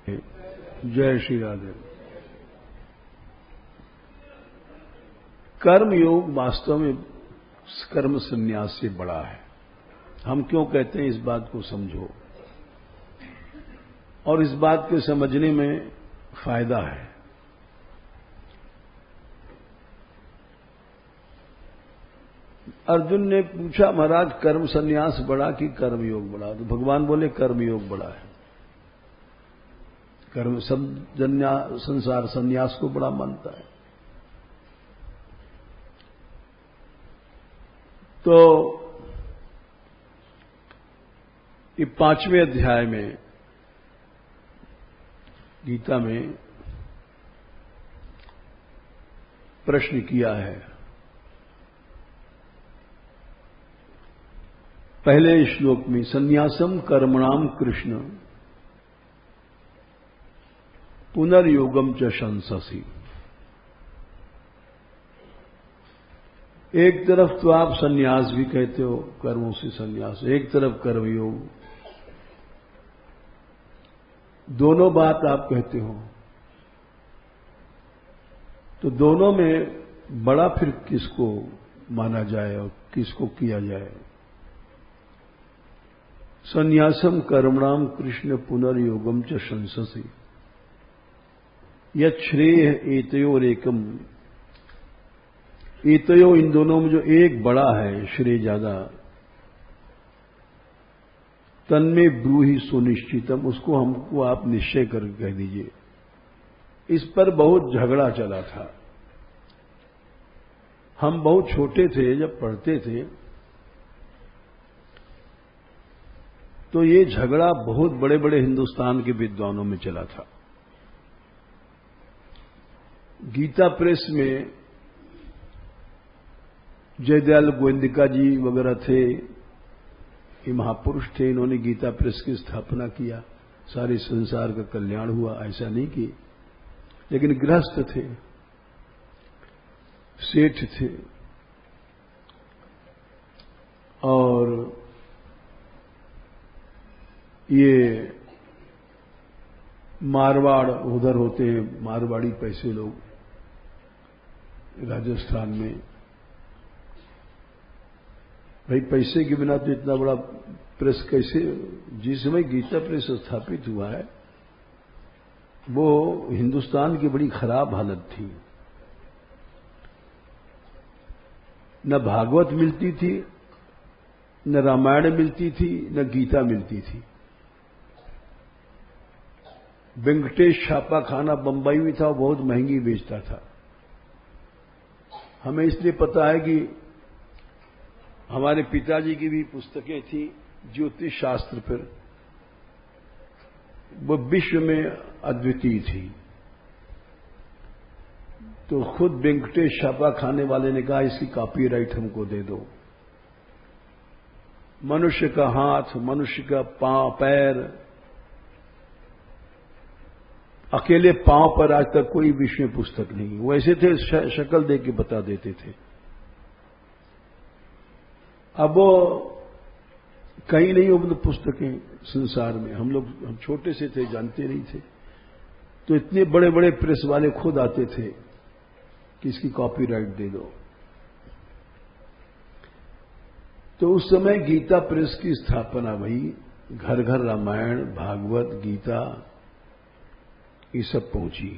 जय श्री राधे। कर्म योग वास्तव में कर्म संन्यास से बड़ा है। हम क्यों कहते हैं, इस बात को समझो और इस बात के समझने में फायदा है। अर्जुन ने पूछा, महाराज कर्म संन्यास बड़ा कि कर्म योग बड़ा? तो भगवान बोले कर्म योग बड़ा है। कर्म सब संसार संन्यास को बड़ा मानता है। तो ये 5वें अध्याय में गीता में प्रश्न किया है। पहले श्लोक में संन्यासम कर्मणाम कृष्ण पुनर्योगम च शंससि। एक तरफ तो आप संन्यास भी कहते हो, कर्मों से संन्यास, एक तरफ कर्मयोग, दोनों बात आप कहते हो। तो दोनों में बड़ा फिर किसको माना जाए और किसको किया जाए? संन्यासम कर्मणाम कृष्ण पुनर्योगम च शंससि यत् श्रेय एतयोरेकम। एतयो, इन दोनों में जो एक बड़ा है, श्रेय ज्यादा, तन्मे ब्रूहि सुनिश्चितम, उसको हमको आप निश्चय करके कह दीजिए। इस पर बहुत झगड़ा चला था। हम बहुत छोटे थे जब पढ़ते थे, तो ये झगड़ा बहुत बड़े बड़े हिंदुस्तान के विद्वानों में चला था। गीता प्रेस में जयदयाल गोविंदिका जी वगैरह थे, ये महापुरुष थे। इन्होंने गीता प्रेस की स्थापना किया, सारे संसार का कल्याण हुआ, ऐसा नहीं कि, लेकिन गृहस्थ थे, सेठ थे और ये मारवाड़ उधर होते हैं, मारवाड़ी पैसे लोग राजस्थान में। भाई पैसे के बिना तो इतना बड़ा प्रेस कैसे? जिस समय गीता प्रेस स्थापित हुआ है वो हिंदुस्तान की बड़ी खराब हालत थी। न भागवत मिलती थी, न रामायण मिलती थी, न गीता मिलती थी। वेंकटेश छापा खाना बंबई में था, बहुत महंगी बेचता था। हमें इसलिए पता है कि हमारे पिताजी की भी पुस्तकें थी ज्योतिष शास्त्र पर, वो विश्व में अद्वितीय थी। तो खुद वेंकटेश छापा खाने वाले ने कहा, इसकी कॉपीराइट हमको दे दो। मनुष्य का हाथ, मनुष्य का पांव, पैर, अकेले पांव पर आज तक कोई विश्व में पुस्तक नहीं। वो ऐसे थे, शक्ल देख के बता देते थे। अब वो कहीं नहीं हो मतलब पुस्तकें संसार में। हम छोटे से थे, जानते नहीं थे। तो इतने बड़े बड़े प्रेस वाले खुद आते थे कि इसकी कॉपीराइट दे दो। तो उस समय गीता प्रेस की स्थापना हुई। घर घर रामायण, भागवत, गीता ये सब पहुंची।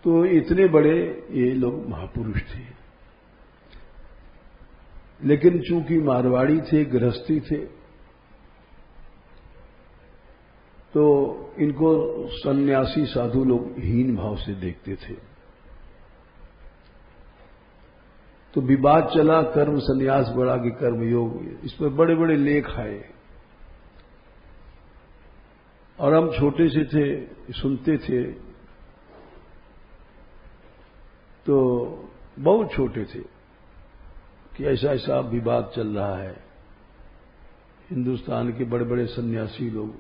तो इतने बड़े ये लोग महापुरुष थे, लेकिन चूंकि मारवाड़ी थे, गृहस्थी थे, तो इनको सन्यासी साधु लोग हीन भाव से देखते थे। तो विवाद चला, कर्म संन्यास बड़ा कि कर्म योग, इस पर बड़े बड़े लेख आए। और हम छोटे से थे, सुनते थे, तो बहुत छोटे थे कि ऐसा ऐसा विवाद चल रहा है। हिंदुस्तान के बड़े बड़े सन्यासी लोग,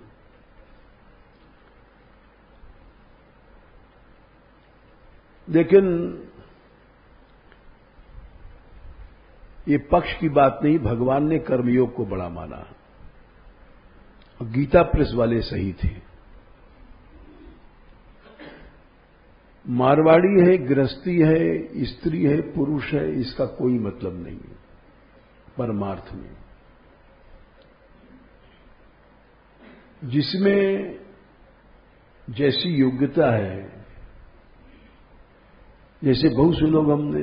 लेकिन ये पक्ष की बात नहीं, भगवान ने कर्मयोग को बड़ा माना। गीता प्रेस वाले सही थे। मारवाड़ी है, गृहस्थी है, स्त्री है, पुरुष है, इसका कोई मतलब नहीं है परमार्थ में। जिसमें जैसी योग्यता है, जैसे बहुत से लोग, हमने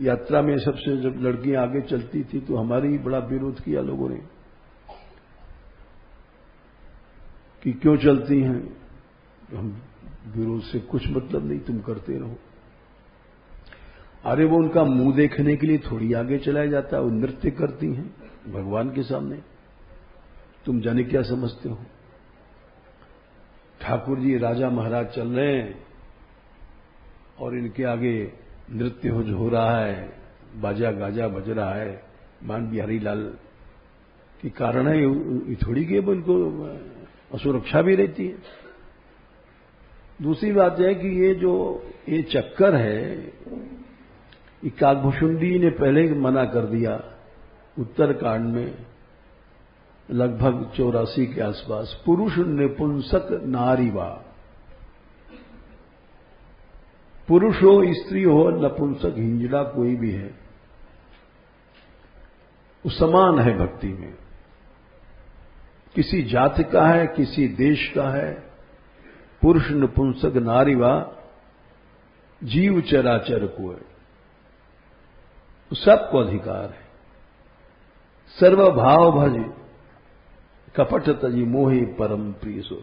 यात्रा में सबसे जब लड़कियां आगे चलती थी तो हमारी ही बड़ा विरोध किया लोगों ने कि क्यों चलती हैं। हम विरोध से कुछ मतलब नहीं, तुम करते रहो। अरे वो उनका मुंह देखने के लिए थोड़ी आगे चलाया जाता है, वो नृत्य करती हैं भगवान के सामने। तुम जाने क्या समझते हो। ठाकुर जी राजा महाराज चल रहे हैं और इनके आगे नृत्य हो रहा है, बाजा गाजा बज रहा है, मान बिहारी लाल के कारण है, ये थोड़ी कि इनको सुरक्षा भी रहती है। दूसरी बात है कि ये चक्कर है, ये काकभूषुंडी ने पहले मना कर दिया उत्तरकांड में लगभग 84 के आसपास, पुरुष निपुंसक नारीवा। पुरुष हो, स्त्री हो, नपुंसक, हिंजड़ा कोई भी है, वो समान है भक्ति में। किसी जाति का है, किसी देश का है, पुरुष नपुंसक नारीवा जीव चराचर को है, सबको अधिकार है। सर्वभाव भज कपट तजी मोहि परम प्रिय सो।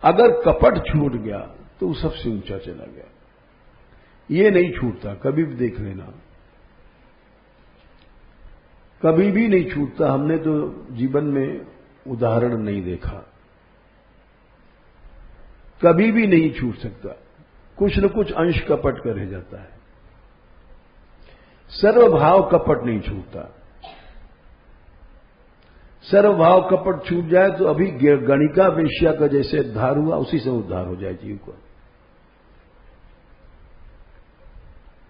अगर कपट छूट गया तो वो सबसे ऊंचा चला गया। ये नहीं छूटता, कभी भी देख लेना, कभी भी नहीं छूटता। हमने तो जीवन में उदाहरण नहीं देखा, कभी भी नहीं छूट सकता। कुछ न कुछ अंश कपट का रह जाता है। सर्वभाव कपट नहीं छूटता। सर्वभाव कपट छूट जाए तो अभी गणिका वेश्या का जैसे उद्धार हुआ, उसी से उद्धार हो जाए जीव को।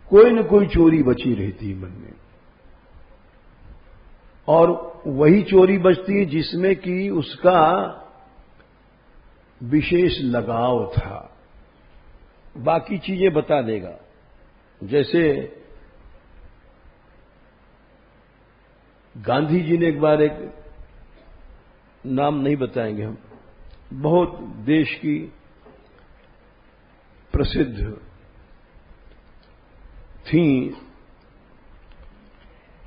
कोई न कोई चोरी बची रहती है मन में, और वही चोरी बचती है जिसमें कि उसका विशेष लगाव था। बाकी चीजें बता देगा। जैसे गांधी जी ने एक बार, एक नाम नहीं बताएंगे हम, बहुत देश की प्रसिद्ध थी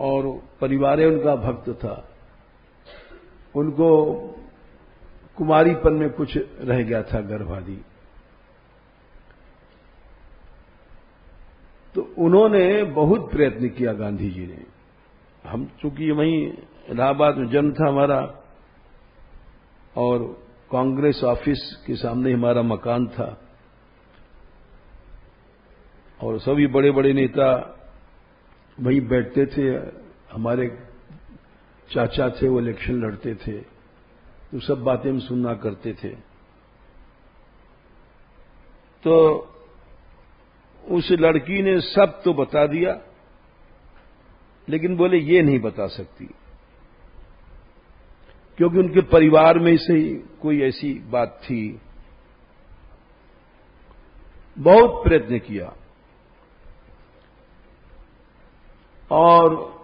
और परिवार उनका भक्त था। उनको कुमारीपन में कुछ रह गया था, गर्भादि। तो उन्होंने बहुत प्रयत्न किया गांधी जी ने। हम चूंकि वहीं इलाहाबाद में जन्म था हमारा, और कांग्रेस ऑफिस के सामने हमारा मकान था, और सभी बड़े बड़े नेता वहीं बैठते थे। हमारे चाचा थे, वो इलेक्शन लड़ते थे, तो सब बातें हम सुनना करते थे। तो उस लड़की ने सब तो बता दिया, लेकिन बोले ये नहीं बता सकती, क्योंकि उनके परिवार में से ही कोई ऐसी बात थी। बहुत प्रयत्न किया और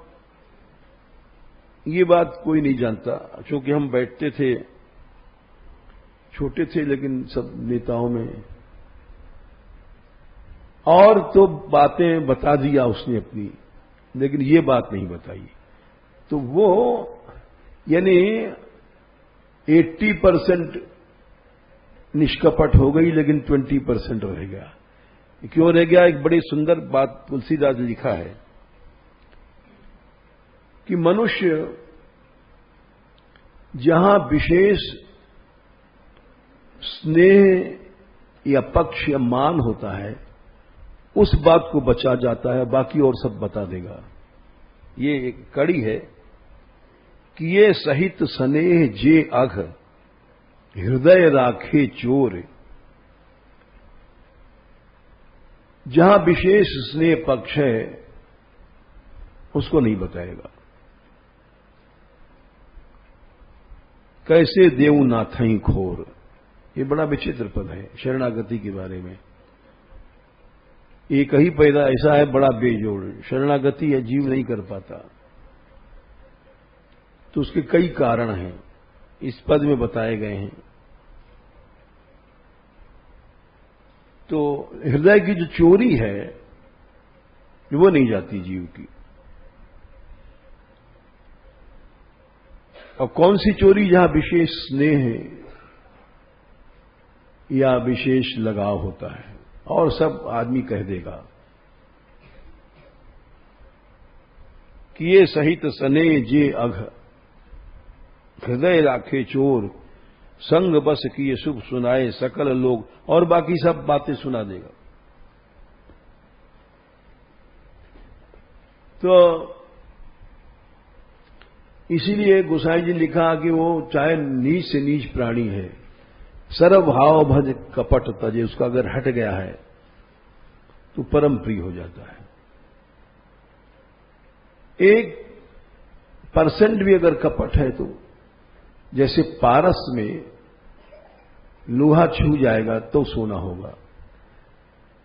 ये बात कोई नहीं जानता, क्योंकि हम बैठते थे, छोटे थे, लेकिन सब नेताओं में। और तो बातें बता दिया उसने अपनी, लेकिन ये बात नहीं बताई। तो वो यानी 80% निष्कपट हो गई, लेकिन 20% रह गया। क्यों रह गया? एक बड़ी सुंदर बात तुलसीदास ने लिखा है कि मनुष्य जहां विशेष स्नेह या पक्ष या मान होता है, उस बात को बचा जाता है, बाकी और सब बता देगा। ये एक कड़ी है कि ये सहित स्नेह जे अघ हृदय राखे चोर। जहां विशेष स्नेह पक्ष है उसको नहीं बताएगा। कैसे देऊ नाथई खोर। ये बड़ा विचित्र पद है शरणागति के बारे में। एक ही पैदा ऐसा है बड़ा बेजोड़, शरणागति है जीव नहीं कर पाता। तो उसके कई कारण हैं, इस पद में बताए गए हैं। तो हृदय की जो चोरी है वो नहीं जाती जीव की। और कौन सी चोरी? जहां विशेष स्नेह है या विशेष लगाव होता है, और सब आदमी कह देगा कि ये सहित सने जे अघ, हृदय राखे चोर, संग बस किए शुभ सुनाए सकल लोग, और बाकी सब बातें सुना देगा। तो इसीलिए गोसाई जी लिखा कि वो चाहे नीच से नीच प्राणी है, सर्वभाव भज कपट तजे, उसका अगर हट गया है तो परम प्रिय हो जाता है। 1% भी अगर कपट है तो जैसे पारस में लोहा छू जाएगा तो सोना होगा,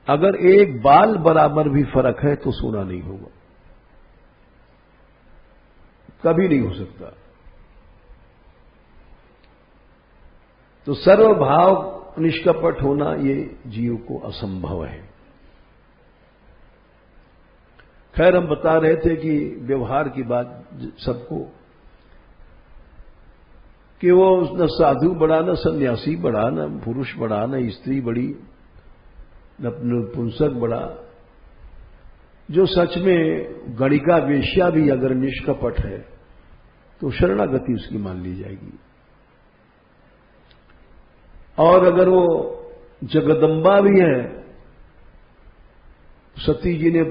अगर एक बाल बराबर भी फर्क है तो सोना नहीं होगा, कभी नहीं हो सकता। तो सर्वभाव निष्कपट होना ये जीव को असंभव है। खैर हम बता रहे थे कि व्यवहार की बात सबको, कि वो न साधु बड़ा, न सन्यासी बड़ा, न पुरुष बड़ा, न स्त्री बड़ी, न पुंसक बड़ा। जो सच में गणिका वेश्या भी अगर निष्कपट है तो शरणागति उसकी मान ली जाएगी। और अगर वो जगदम्बा भी है, सती जी ने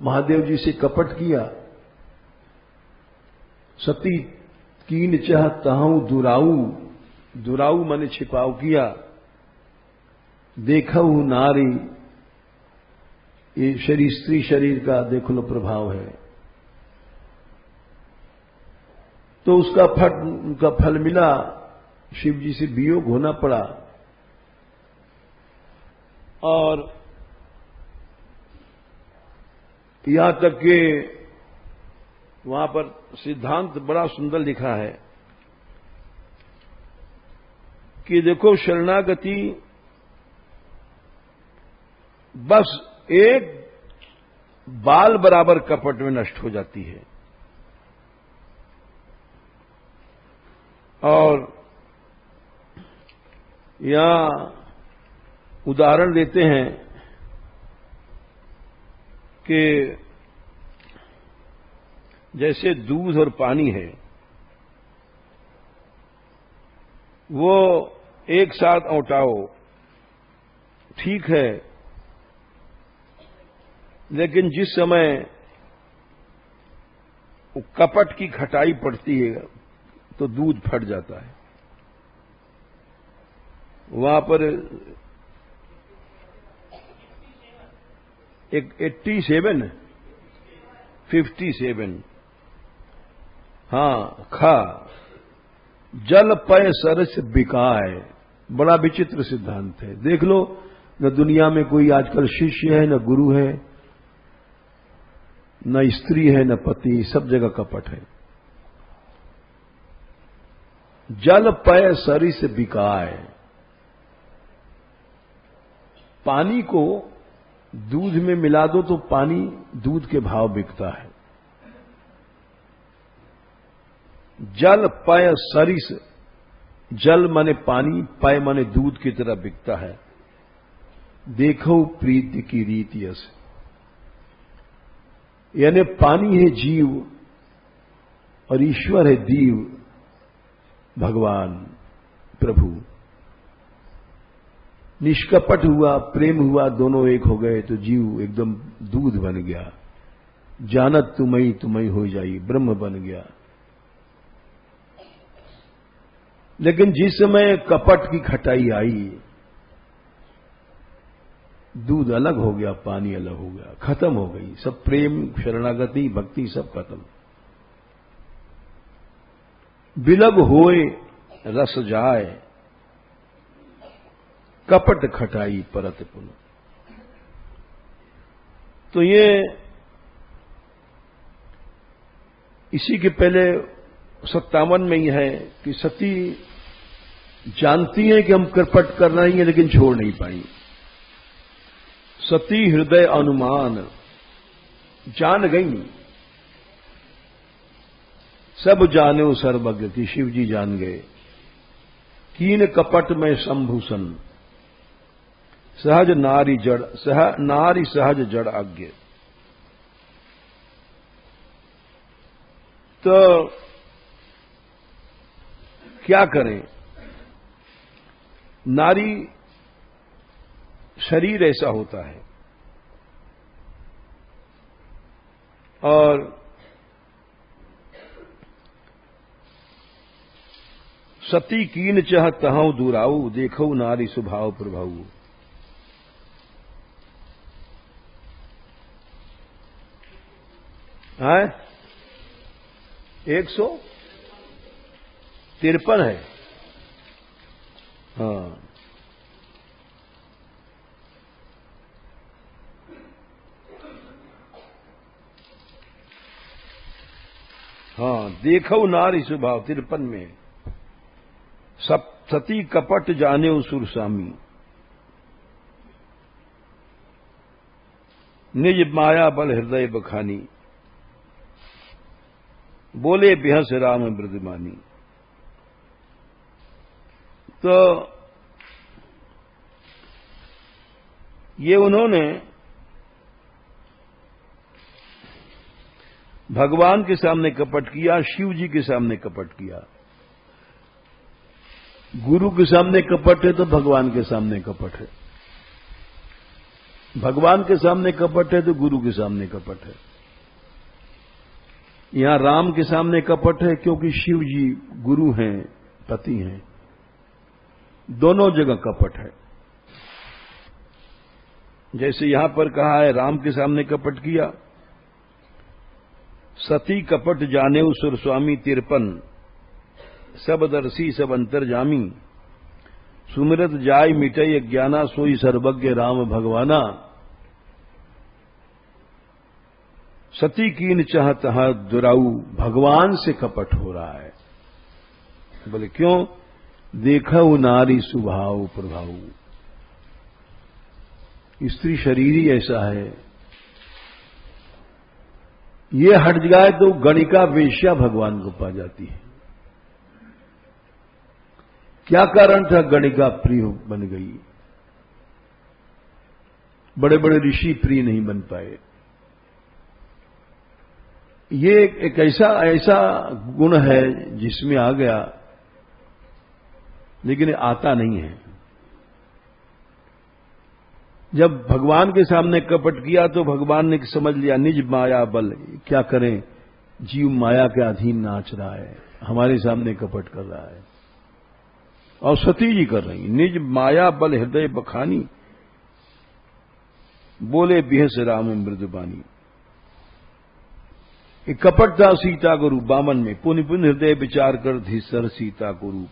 महादेव जी से कपट किया, सती कीन चाह तहाऊ दुराऊ, दुराऊ माने छिपाव किया, देखऊ नारी, ये शरीर स्त्री शरीर का देख लो प्रभाव है। तो उनका फल मिला, शिव जी से वियोग होना पड़ा। और यहां तक कि वहां पर सिद्धांत बड़ा सुंदर लिखा है कि देखो शरणागति बस एक बाल बराबर कपट में नष्ट हो जाती है। और यहां उदाहरण देते हैं कि जैसे दूध और पानी है, वो एक साथ औटाओ ठीक है, लेकिन जिस समय कपट की खटाई पड़ती है तो दूध फट जाता है। वहां पर एक 57 हाँ खा जल पय सरस बिकाए। बड़ा विचित्र सिद्धांत है। देख लो, न दुनिया में कोई आजकल शिष्य है, न गुरु है, न स्त्री है, न पति, सब जगह कपट है। जल पय सरिस बिकाए, पानी को दूध में मिला दो तो पानी दूध के भाव बिकता है। जल पय सरिस, जल माने पानी, पय माने दूध की तरह बिकता है। देखो प्रीति की रीति यस, यानी पानी है जीव और ईश्वर है दीव, भगवान प्रभु। निष्कपट हुआ, प्रेम हुआ, दोनों एक हो गए तो जीव एकदम दूध बन गया। जानत तुम्हें हो जाई, ब्रह्म बन गया। लेकिन जिस समय कपट की खटाई आई, दूध अलग हो गया, पानी अलग हो गया, खत्म हो गई सब प्रेम, शरणागति, भक्ति सब खत्म। बिलब होए रस जाए, कपट खटाई परत पुन। तो ये इसी के पहले 57 में ही है कि सती जानती है कि हम कपट कर रही हैं लेकिन छोड़ नहीं पाई। सती हृदय अनुमान जान गई, सब जाने सर्वज्ञ की शिव जी जान गए। कीन कपट में संभूषण, सहज नारी जड़ नारी सहज जड़ आज्ञ। तो क्या करें, नारी शरीर ऐसा होता है और सती कीन चह तहु दुराऊ, देखो नारी स्वभाव प्रभाऊ। है 153 है। हाँ, हाँ, देखो नारी स्वभाव 53 में। सब सती कपट जाने सुर स्वामी, निज माया बल हृदय बखानी, बोले बिहस राम ब्रजमानी। तो ये उन्होंने भगवान के सामने कपट किया, शिव जी के सामने कपट किया। गुरु के सामने कपट है तो भगवान के सामने कपट है, भगवान के सामने कपट है तो गुरु के सामने कपट है। यहां राम के सामने कपट है क्योंकि शिव जी गुरु हैं, पति हैं, दोनों जगह कपट है। जैसे यहां पर कहा है राम के सामने कपट किया, सती कपट जाने सुर स्वामी 53, सब दर्शी सब अंतर्जामी, सुमिरत जाय मिटय ज्ञाना, सोई सर्वज्ञ राम भगवाना। सती कीन चाहत दुराऊ, भगवान से कपट हो रहा है। बोले क्यों? देखो नारी स्वभाव प्रभाव, स्त्री शरीर ही ऐसा है, ये हट जाए तो गणिका वेश्या भगवान को पा जाती है। क्या कारण था गणिका प्रिय बन गई? बड़े बड़े ऋषि प्रिय नहीं बन पाए। ये एक ऐसा गुण है जिसमें आ गया लेकिन आता नहीं है। जब भगवान के सामने कपट किया तो भगवान ने समझ लिया निज माया बल, क्या करें, जीव माया के अधीन नाच रहा है, हमारे सामने कपट कर रहा है। और सती जी कर रही, निज माया बल हृदय बखानी, बोले बिहस राम मृदुबानी। कपट था सीता को रूप, बामन में पुण्य पुण्य हृदय विचार कर धीसर सीता को रूप।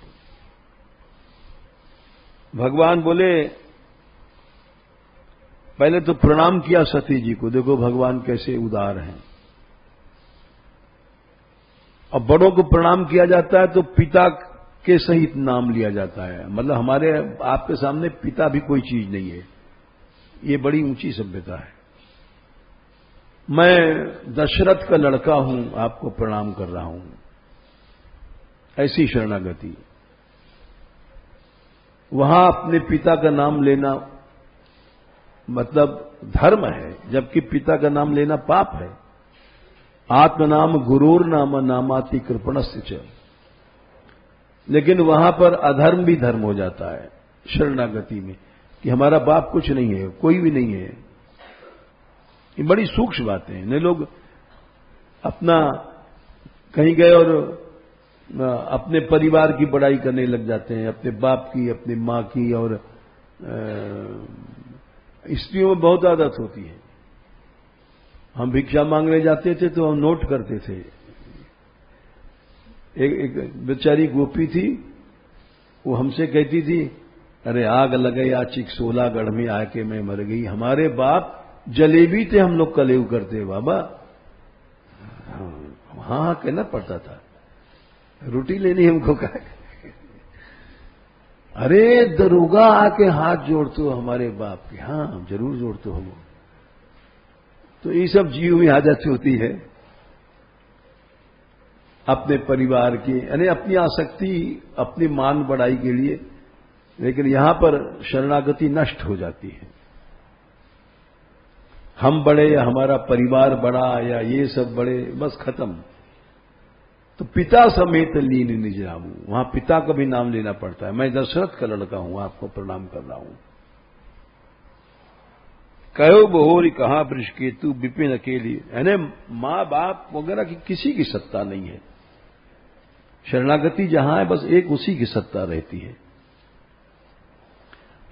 भगवान बोले, पहले तो प्रणाम किया सती जी को, देखो भगवान कैसे उदार हैं। और बड़ों को प्रणाम किया जाता है तो पिता के सहित नाम लिया जाता है, मतलब हमारे आपके सामने पिता भी कोई चीज नहीं है। ये बड़ी ऊंची सभ्यता है। मैं दशरथ का लड़का हूं, आपको प्रणाम कर रहा हूं, ऐसी शरणागति। वहां अपने पिता का नाम लेना मतलब धर्म है, जबकि पिता का नाम लेना पाप है। आत्मनाम गुरूर नाम नामाति कृपणस्य च। लेकिन वहां पर अधर्म भी धर्म हो जाता है शरणागति में, कि हमारा बाप कुछ नहीं है, कोई भी नहीं है। ये बड़ी सूक्ष्म बातें हैं। ने लोग अपना कहीं गए और अपने परिवार की बड़ाई करने लग जाते हैं, अपने बाप की, अपनी मां की। और स्त्रियों में बहुत आदत होती है। हम भिक्षा मांगने जाते थे तो हम नोट करते थे। एक बेचारी गोपी थी, वो हमसे कहती थी, अरे आग लगे या चिकसोलागढ़ में आके मैं मर गई। हमारे बाप जलेबी थे, हम लोग कलेऊ करते बाबा। हाँ कहना पड़ता था, रोटी लेनी हमको कहा। अरे दरोगा आके हाथ जोड़ते हो हमारे बाप के। हाँ जरूर जोड़ते हो। तो ये सब जीव में आदत होती है अपने परिवार की, यानी अपनी आसक्ति, अपनी मान बढ़ाई के लिए। लेकिन यहां पर शरणागति नष्ट हो जाती है। हम बड़े या हमारा परिवार बड़ा या ये सब बड़े, बस खत्म। तो पिता समेत लीन निज नामू, वहां पिता का भी नाम लेना पड़ता है। मैं दशरथ का लड़का हूं, आपको प्रणाम कर रहा हूं। कहो बहोरी कहां वृष केतु विपिन अकेली, यानी मां बाप वगैरह की किसी की सत्ता नहीं है। शरणागति जहां है बस एक उसी की सत्ता रहती है।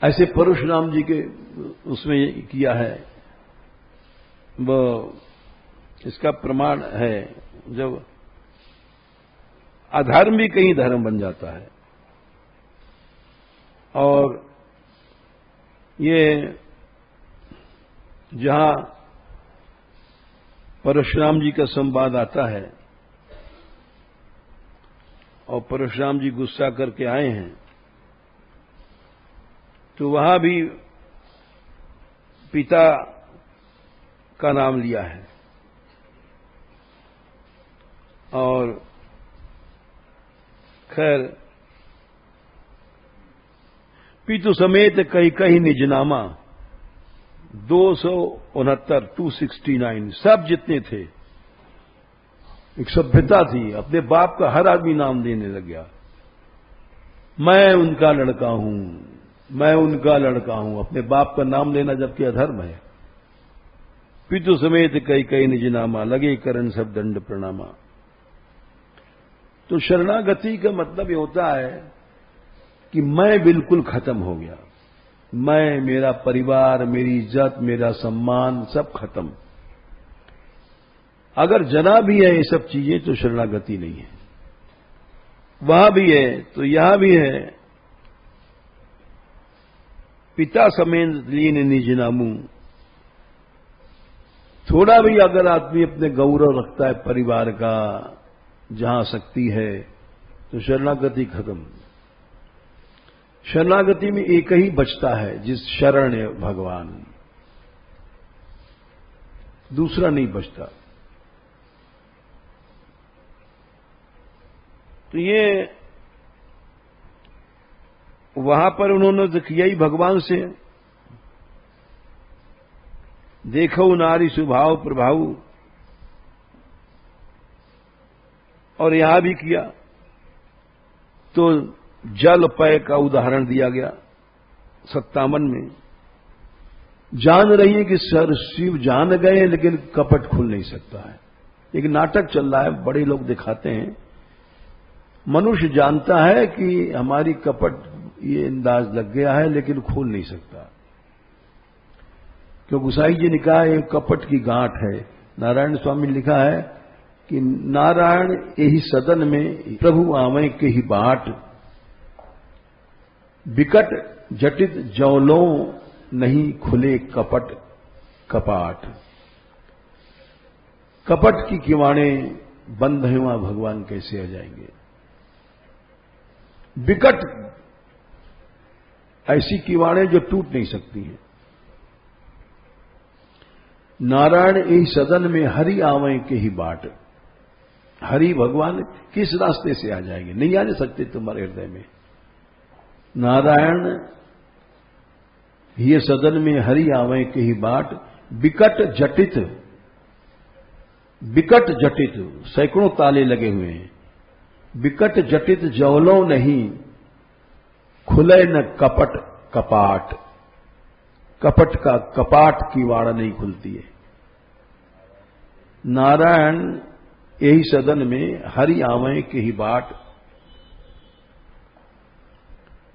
ऐसे परशुराम जी के उसमें किया है, वो इसका प्रमाण है। जब अधर्म भी कहीं धर्म बन जाता है, और ये जहां परशुराम जी का संवाद आता है और परशुराम जी गुस्सा करके आए हैं, तो वहां भी पिता का नाम लिया है। और खैर पितु समेत कई कई निजनामा 269 सब जितने थे, एक सभ्यता थी। अपने बाप का हर आदमी नाम देने लग गया। मैं उनका लड़का हूं, मैं उनका लड़का हूं। अपने बाप का नाम लेना जबकि अधर्म है। पितु समेत कई कई निजनामा लगे करन सब दंड प्रणामा। तो शरणागति का मतलब ये होता है कि मैं बिल्कुल खत्म हो गया। मैं, मेरा परिवार, मेरी इज्जत, मेरा सम्मान सब खत्म। अगर जना भी है ये सब चीजें तो शरणागति नहीं है। वहां भी है तो यहां भी है। पिता समेत लीन निज नामू। थोड़ा भी अगर आदमी अपने गौरव रखता है परिवार का, जहां शक्ति है, तो शरणागति खत्म। शरणागति में एक ही बचता है, जिस शरण है भगवान, दूसरा नहीं बचता। तो ये वहां पर उन्होंने तो किया ही भगवान से। देखो नारी स्वभाव प्रभाव, और यहां भी किया। तो जल पय का उदाहरण दिया गया 57 में। जान रही है कि सर शिव जान गए, लेकिन कपट खुल नहीं सकता है। एक नाटक चल रहा है, बड़े लोग दिखाते हैं। मनुष्य जानता है कि हमारी कपट ये अंदाज लग गया है, लेकिन खोल नहीं सकता। क्यों गुसाई जी ने कहा ये कपट की गांठ है। नारायण स्वामी ने लिखा है कि नारायण यही सदन में प्रभु आवे के ही बाट, विकट जटित जौलों नहीं खुले कपट कपाट। कपट की किवाड़े बंद हैं, वहां भगवान कैसे आ जाएंगे। विकट ऐसी किवाड़े जो टूट नहीं सकती हैं। नारायण यही सदन में हरि आवे के ही बाट। हरि भगवान किस रास्ते से आ जाएंगे, नहीं आ सकते तुम्हारे हृदय में। नारायण ये सदन में हरि आवे के ही बाट, विकट जटित, विकट जटित सैकड़ों ताले लगे हुए हैं। विकट जटित जौलों नहीं खुले न कपट कपाट। कपट का कपाट की वाड़ा नहीं खुलती है। नारायण यही सदन में हरि आवे के ही बाट,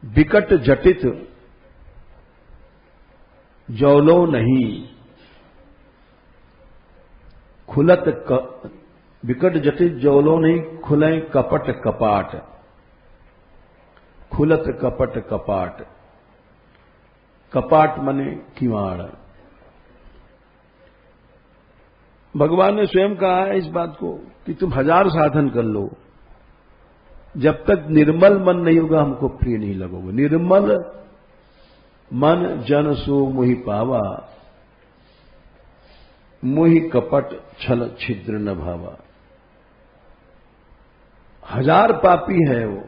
विकट जटित जौलो नहीं खुलत विकट जटित जौलो नहीं खुले कपट कपाट। खुलत कपट कपाट, कपाट माने किवाड़। भगवान ने स्वयं कहा है इस बात को कि तुम 1000 साधन कर लो, जब तक निर्मल मन नहीं होगा हमको प्रिय नहीं लगोगे। निर्मल मन जन सो मोहि पावा, मोहि कपट छल छिद्र न भावा। 1000 पापी है वो,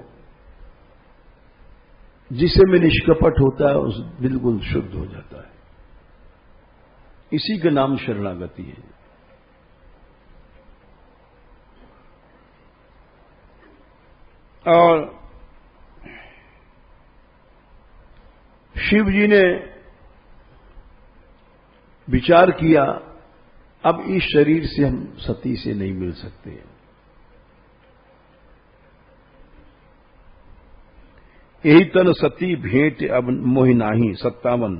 जिसे में निष्कपट होता है उस बिल्कुल शुद्ध हो जाता है। इसी का नाम शरणागति है। और शिव जी ने विचार किया, अब इस शरीर से हम सती से नहीं मिल सकते। यही तन सती भेंट अब मोहि नाही, 57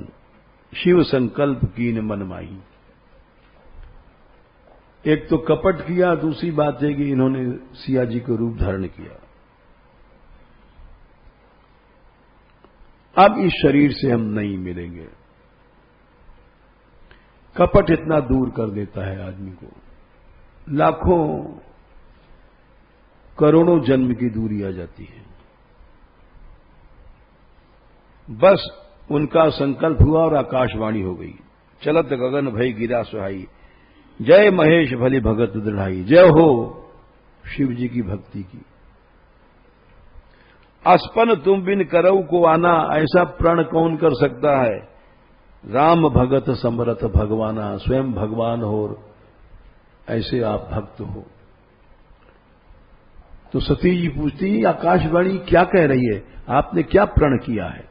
शिव संकल्प कीन मन माही। एक तो कपट किया, दूसरी बात है कि इन्होंने सिया जी को रूप धारण किया। अब इस शरीर से हम नहीं मिलेंगे। कपट इतना दूर कर देता है आदमी को, लाखों करोड़ों जन्म की दूरी आ जाती है। बस उनका संकल्प हुआ और आकाशवाणी हो गई, चलत गगन भई गिरा सुहाई, जय महेश भली भगत दृढ़ाई। जय हो शिव जी की भक्ति की। अस्पन तुम बिन करऊ को आना, ऐसा प्रण कौन कर सकता है। राम भगत समरथ भगवाना, स्वयं भगवान हो ऐसे आप भक्त हो। तो सती जी पूछती, आकाशवाणी क्या कह रही है, आपने क्या प्रण किया है।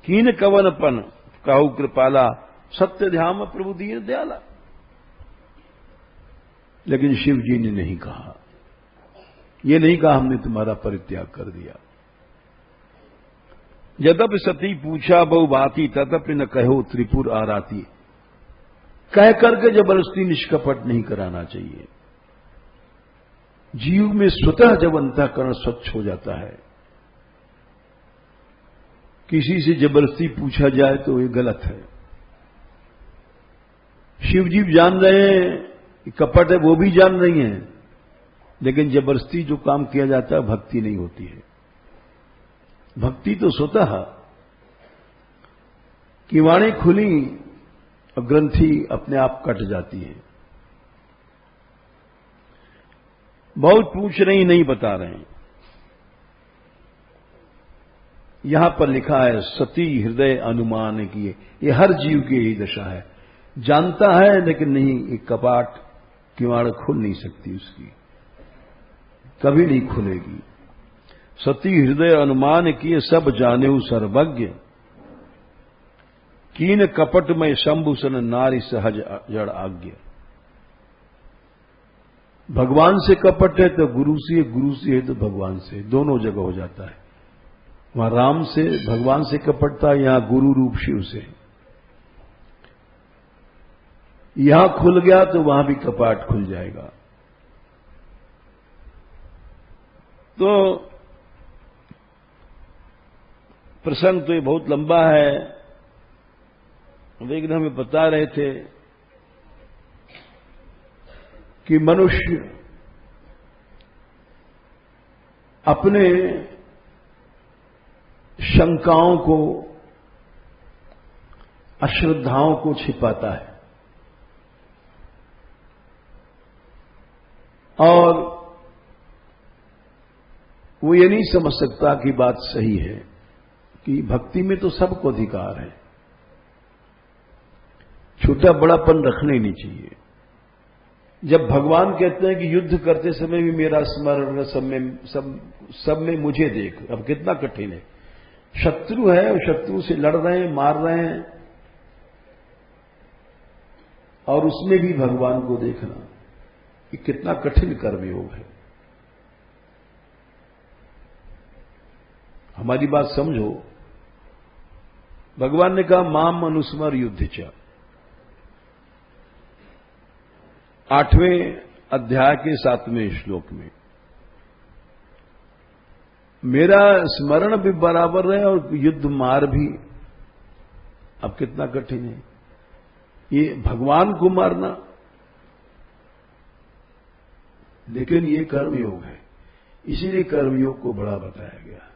कीन कवनपन कहु कृपाला, सत्य ध्याम प्रभु दीन दयाला। लेकिन शिव जी ने नहीं कहा, ये नहीं कहा हमने तुम्हारा परित्याग कर दिया। यद्यपि सती पूछा बहु बाती, तदपि न कहो त्रिपुर आराती। कह करके जबरदस्ती निष्कपट नहीं कराना चाहिए। जीव में स्वतः जब अंतःकरण स्वच्छ हो जाता है, किसी से जबरदस्ती पूछा जाए तो ये गलत है। शिव जी जान रहे हैं कपट है, वो भी जान रही हैं, लेकिन जबरदस्ती जो काम किया जाता है भक्ति नहीं होती है। भक्ति तो स्वतः किवाड़ी खुली और ग्रंथि अपने आप कट जाती है। बहुत पूछ रही नहीं बता रहे हैं। यहां पर लिखा है सती हृदय अनुमान किए। ये हर जीव की यही दशा है, जानता है लेकिन नहीं, एक कपाट किवाड़ खुल नहीं सकती उसकी, कभी नहीं खुलेगी। सती हृदय अनुमान किए सब जानेऊ सर्वज्ञ, कीन कपट में शंभुसन नारी सहज जड़ आज्ञ। भगवान से कपट है तो गुरु से है तो भगवान से, दोनों जगह हो जाता है। वहां राम से भगवान से कपटता, यहां गुरु रूप शिव से। यहां खुल गया तो वहां भी कपाट खुल जाएगा। तो प्रसंग तो ये बहुत लंबा है, लेकिन हमें बता रहे थे कि मनुष्य अपने शंकाओं को, अश्रद्धाओं को छिपाता है और वो ये नहीं समझ सकता कि बात सही है कि भक्ति में तो सबको अधिकार है, छोटा बड़ापन रखना ही नहीं चाहिए। जब भगवान कहते हैं कि युद्ध करते समय भी मेरा स्मरण, सब में मुझे देख, अब कितना कठिन है। शत्रु है और शत्रु से लड़ रहे हैं, मार रहे हैं, और उसमें भी भगवान को देखना, ये कितना कठिन कर्मयोग है। हमारी बात समझो। भगवान ने कहा माम अनुस्मर युद्ध च, 8वें अध्याय के 7वें श्लोक में। मेरा स्मरण भी बराबर रहे और युद्ध मार भी। अब कितना कठिन है ये भगवान को मारना, लेकिन ये कर्मयोग है, इसीलिए कर्मयोग को बड़ा बताया गया।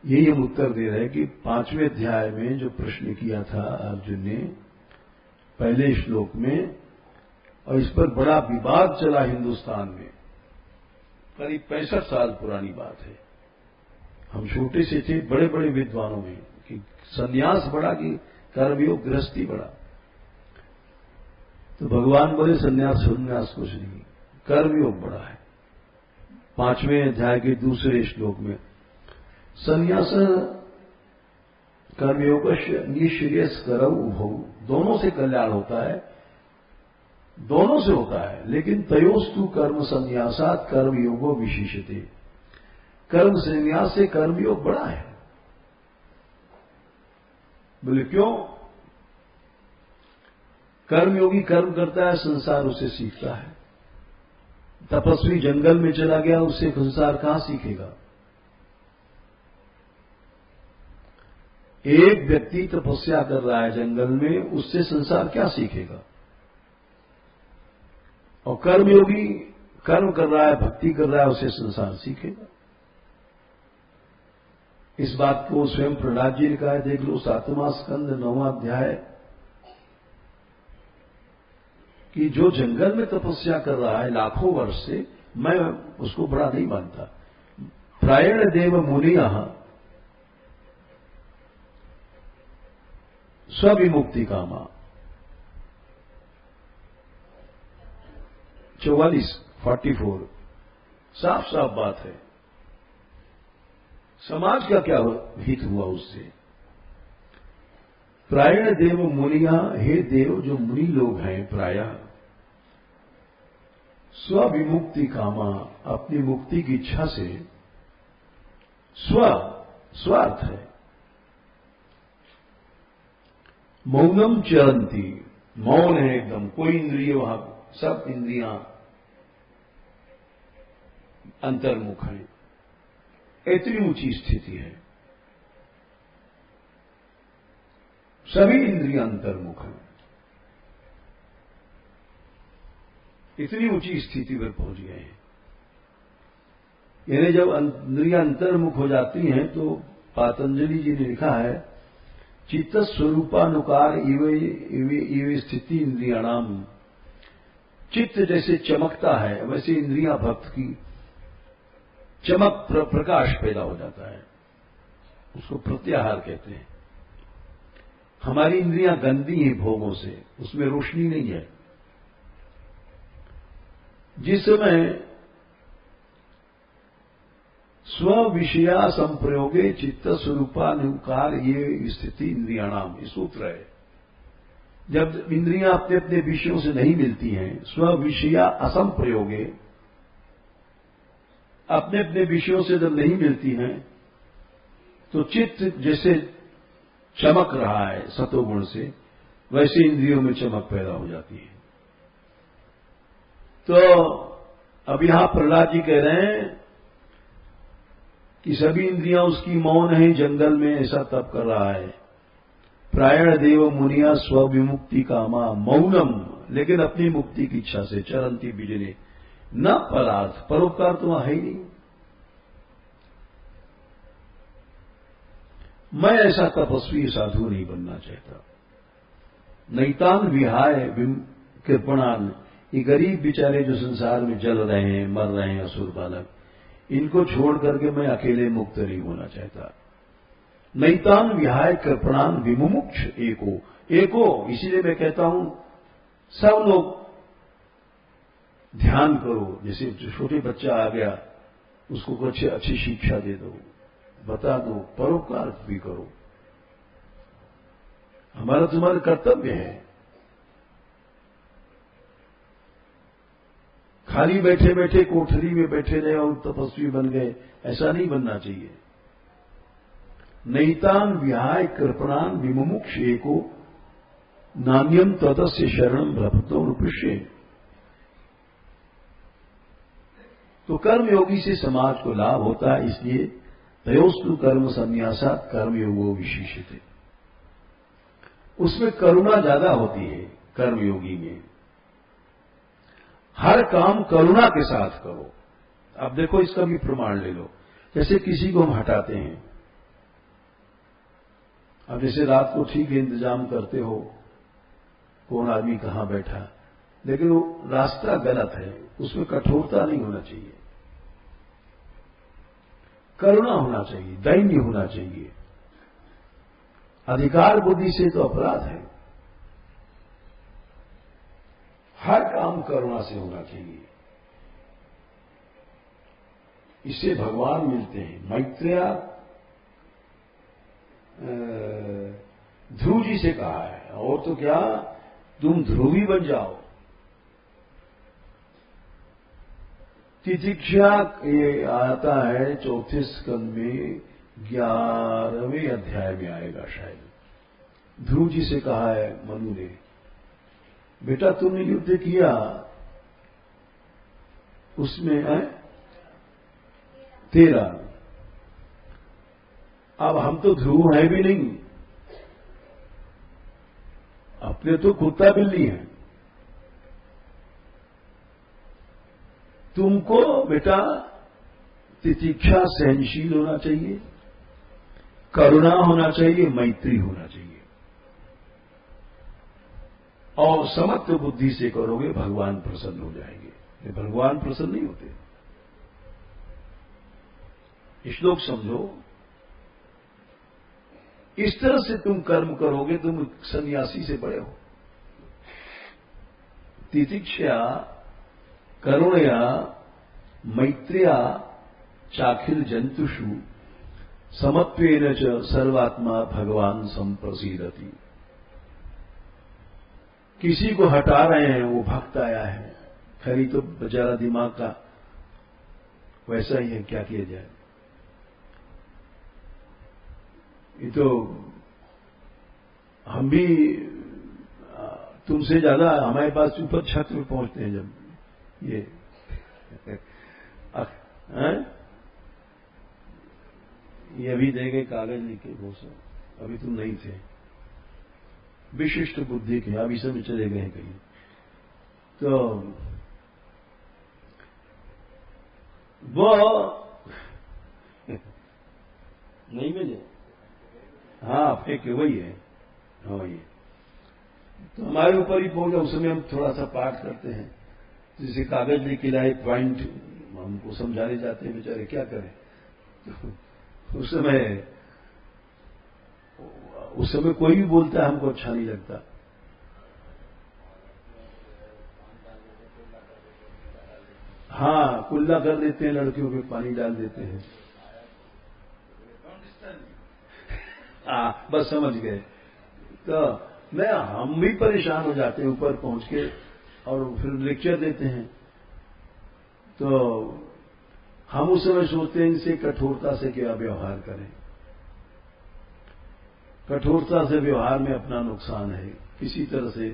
यही हम उत्तर दे रहे हैं कि 5वें अध्याय में जो प्रश्न किया था अर्जुन ने पहले श्लोक में, और इस पर बड़ा विवाद चला हिंदुस्तान में, करीब 65 साल पुरानी बात है। हम छोटे से थे, बड़े बड़े विद्वानों में कि संन्यास बड़ा कि कर्मयोग गृहस्थी बड़ा। तो भगवान बोले संन्यास कुछ नहीं, कर्मयोग बड़ा है। 5वें अध्याय के दूसरे श्लोक में संन्यास कर्मयोग निःश्रेयस्करौ उभौ, दोनों से कल्याण होता है, दोनों से होता है, लेकिन तयोस्तु कर्म संन्यासात कर्मयोगो विशिष्यते, कर्म संन्यास से कर्मयोग बड़ा है। बोले क्यों? कर्मयोगी कर्म करता है, संसार उसे सीखता है। तपस्वी जंगल में चला गया, उससे संसार कहां सीखेगा? एक व्यक्ति तपस्या कर रहा है जंगल में, उससे संसार क्या सीखेगा? और कर्मयोगी कर्म कर रहा है, भक्ति कर रहा है, उसे संसार सीखेगा। इस बात को स्वयं प्रहलाद जी ने कहा है, देख लो 7वां स्कंद 9वां अध्याय, कि जो जंगल में तपस्या कर रहा है लाखों वर्ष से, मैं उसको बड़ा नहीं मानता। प्रायण देव मुनियः स्वविमुक्ति कामा, 44 साफ साफ बात है। समाज का क्या हित हुआ उससे? प्रायण देव मुनिया, हे देव जो मुनि लोग हैं प्रायः, स्वविमुक्ति कामा, अपनी मुक्ति की इच्छा से, स्वार्थ है, मौनम चरंती, मौन है एकदम, कोई इंद्रिय वहां, सब इंद्रियां अंतर्मुख है। इतनी ऊंची स्थिति है, सभी इंद्रियां अंतर्मुख हैं, इतनी ऊंची स्थिति पर पहुंच गए हैं। यानी जब इंद्रियां अंतर्मुख हो जाती हैं तो पातंजलि जी ने लिखा है, चित्त स्वरूपानुकार इवे स्थिति इंद्रियाणाम, चित्त जैसे चमकता है वैसे इंद्रियां भक्त की चमक प्रकाश पैदा हो जाता है, उसको प्रत्याहार कहते हैं। हमारी इंद्रियां गंदी हैं भोगों से, उसमें रोशनी नहीं है। जिस समय स्व विषया संप्रयोगे चित्त स्वरूपानुकार ये स्थिति इंद्रियाणाम, ये सूत्र है। जब इंद्रियां अपने अपने विषयों से नहीं मिलती हैं, स्व विषया असंप्रयोगे, अपने अपने विषयों से जब नहीं मिलती हैं, तो चित्त जैसे चमक रहा है सतोगुण से, वैसे इंद्रियों में चमक पैदा हो जाती है। तो अब यहां प्रहलाद जी कह रहे हैं कि सभी इंद्रियां उसकी मौन है, जंगल में ऐसा तप कर रहा है। प्रायण देव मुनिया स्वविमुक्ति कामा मौनम, लेकिन अपनी मुक्ति की इच्छा से, चरंती बिजने न परार्थ, परोपकार तो वहां है ही नहीं। मैं ऐसा तपस्वी साधु नहीं बनना चाहता। नैतान विहाय कृपणान, ये गरीब बेचारे जो संसार में जल रहे हैं, मर रहे हैं, असुर बालक, इनको छोड़ करके मैं अकेले मुक्त नहीं होना चाहता। नैतान विहाय कृपणान विमुमुक्ष एको, इसीलिए मैं कहता हूं सब लोग ध्यान करो। जैसे छोटे बच्चा आ गया, उसको कुछ अच्छी शिक्षा दे दो, बता दो, परोपकार भी करो। हमारा तुम्हारा कर्तव्य है। खाली बैठे बैठे कोठरी में बैठे रहे और तपस्वी बन गए, ऐसा नहीं बनना चाहिए। नैतान विहाय कृपणान विमुमुक्ष एको नान्यम ततस्य शरणम भ्रपतो नृपृष्ये। तो कर्मयोगी से समाज को लाभ होता है, इसलिए तयोस्तु कर्म संन्यासात् कर्मयोगो विशिष्यते। उसमें करुणा ज्यादा होती है कर्मयोगी में। हर काम करुणा के साथ करो। अब देखो, इसका भी प्रमाण ले लो। जैसे किसी को हम हटाते हैं, अब जैसे रात को ठीक है इंतजाम करते हो कौन आदमी कहां बैठा, लेकिन वो रास्ता गलत है, उसमें कठोरता नहीं होना चाहिए, करुणा होना चाहिए, दैन्य होना चाहिए। अधिकार बुद्धि से तो अपराध है। हर काम करुणा से होना चाहिए। इससे भगवान मिलते हैं। मैत्रेय ध्रुव जी से कहा है, और तो क्या, तुम ध्रुवी बन जाओ। तितिक्षा ये आता है चौथे स्कंद में 11वें अध्याय में आएगा शायद। ध्रुव जी से कहा है मनु ने, बेटा तुमने युद्ध किया, उसमें है 13। अब हम तो ध्रुव हैं भी नहीं, अपने तो कुत्ता बिल्ली हैं। तुमको बेटा तितिक्षा सहनशील होना चाहिए, करुणा होना चाहिए, मैत्री होना चाहिए, और समत्व बुद्धि से करोगे भगवान प्रसन्न हो जाएंगे। भगवान प्रसन्न नहीं होते। श्लोक समझो, इस तरह से तुम कर्म करोगे, तुम सन्यासी से बड़े हो। तितिक्षा करुणया मैत्र्या चाखिल जंतुषु समत्वेन च सर्वात्मा भगवान संप्रसीदति। किसी को हटा रहे हैं, वो भक्त आया है, खरी तो बेचारा दिमाग का वैसा ही है, क्या किया जाए। ये तो हम भी तुमसे ज्यादा हमारे पास ऊपर छत में पहुंचते हैं जब ये ये अभी दे गए कागज लिखे घोषणा, अभी तुम नहीं थे, विशिष्ट बुद्धि के, अभी सब चले गए कहीं। तो वो नहीं मिले, हाँ फेंक वही है, हाँ वही है। तो हमारे ऊपर ही पहुंचा, उस समय हम थोड़ा सा पाठ करते हैं, जैसे कागज लेके लाए, पॉइंट हमको समझाने जाते हैं, बेचारे क्या करें। तो उस समय कोई भी बोलता है हमको अच्छा नहीं लगता। हाँ, कुल्ला कर देते हैं, लड़कियों पे पानी डाल देते हैं। हाँ, बस समझ गए। तो हम भी परेशान हो जाते हैं ऊपर पहुंच के, और फिर लेक्चर देते हैं। तो हम उस समय सोचते हैं इनसे कठोरता से क्या व्यवहार करें। कठोरता से व्यवहार में अपना नुकसान है किसी तरह से।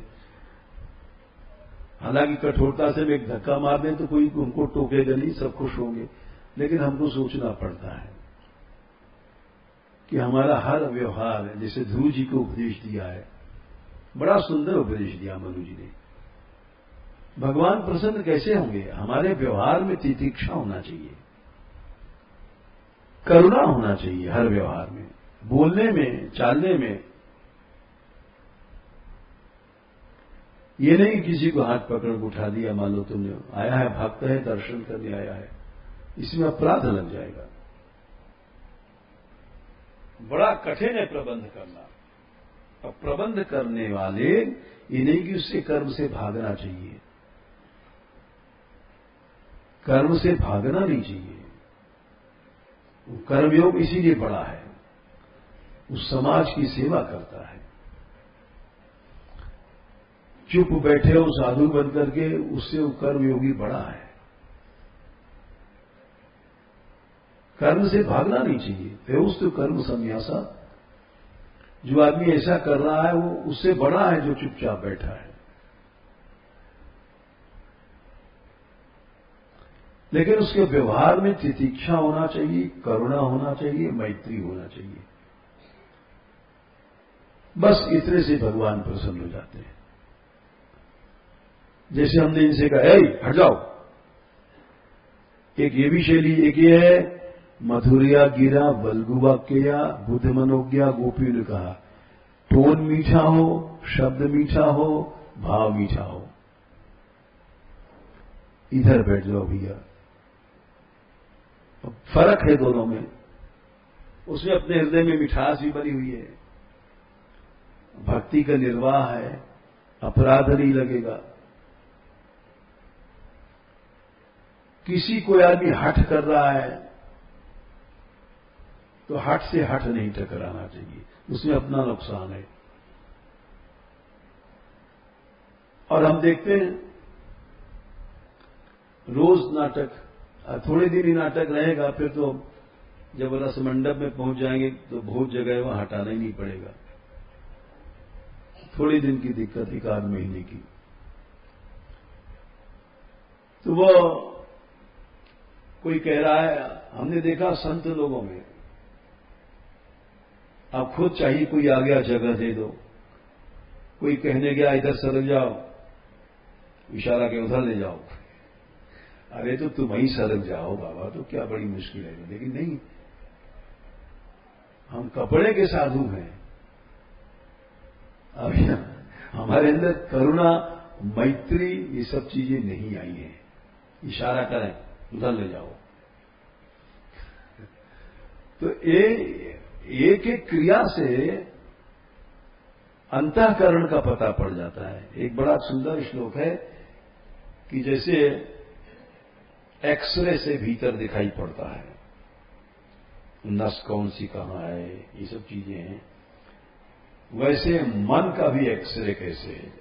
हालांकि कठोरता से एक धक्का मार दें तो कोई उनको टोकेगा नहीं, सब खुश होंगे, लेकिन हमको सोचना पड़ता है कि हमारा हर व्यवहार, जैसे ध्रुव जी को उपदेश दिया है, बड़ा सुंदर उपदेश दिया मनु जी ने। भगवान प्रसन्न कैसे होंगे? हमारे व्यवहार में तितिक्षा होना चाहिए, करुणा होना चाहिए हर व्यवहार में, बोलने में, चालने में। ये नहीं किसी को हाथ पकड़ के उठा दिया, मान लो तुमने, आया है भक्त है, दर्शन करने आया है, इसमें अपराध लग जाएगा। बड़ा कठिन है प्रबंध करना। अब प्रबंध करने वाले ये नहीं कि उससे कर्म से भागना चाहिए, कर्म से भागना नहीं चाहिए। कर्मयोग इसीलिए बड़ा है, उस समाज की सेवा करता है। चुप बैठे हो साधु बन करके, उससे वो कर्मयोगी बड़ा है। कर्म से भागना नहीं चाहिए। तयोस्तु कर्म संन्यासा, जो आदमी ऐसा कर रहा है वो उससे बड़ा है जो चुपचाप बैठा है। लेकिन उसके व्यवहार में तितिक्षा होना चाहिए, करुणा होना चाहिए, मैत्री होना चाहिए। बस इतने से भगवान प्रसन्न हो जाते हैं। जैसे हमने इनसे कहा, ए हट जाओ, एक ये भी शैली, एक ये है मधुरिया गिरा बलगुवाक्या बुद्ध मनोज्ञा गोपी ने कहा, टोन मीठा हो, शब्द मीठा हो, भाव मीठा हो। इधर बैठ जाओ भैया। फर्क है दोनों में। उसमें अपने हृदय में मिठास भी बनी हुई है, भक्ति का निर्वाह है, अपराध नहीं लगेगा। किसी कोई आदमी हठ कर रहा है तो हठ से हठ नहीं टकराना चाहिए, उसमें अपना नुकसान है। और हम देखते हैं रोज नाटक, थोड़े दिन ही नाटक रहेगा, फिर तो जब रस मंडप में पहुंच जाएंगे तो बहुत जगह वहां हटाना ही नहीं पड़ेगा। थोड़ी दिन की दिक्कत, एक आध महीने की। तो वो कोई कह रहा है, हमने देखा संत लोगों में, अब खुद चाहिए कोई आ गया जगह दे दो, कोई कहने गया इधर सरक जाओ, इशारा के उधर ले जाओ। अरे तो तुम ही सरक जाओ बाबा, तो क्या बड़ी मुश्किल है। लेकिन नहीं, हम कपड़े के साधु हैं। अब हमारे अंदर करुणा, मैत्री, ये सब चीजें नहीं आई हैं। इशारा करें उधर ले जाओ। तो एक एक क्रिया से अंतःकरण का पता पड़ जाता है। एक बड़ा सुंदर श्लोक है कि जैसे एक्सरे से भीतर दिखाई पड़ता है, नस कौन सी कहां है, ये सब चीजें हैं, वैसे मन का भी एक्सरे कैसे है।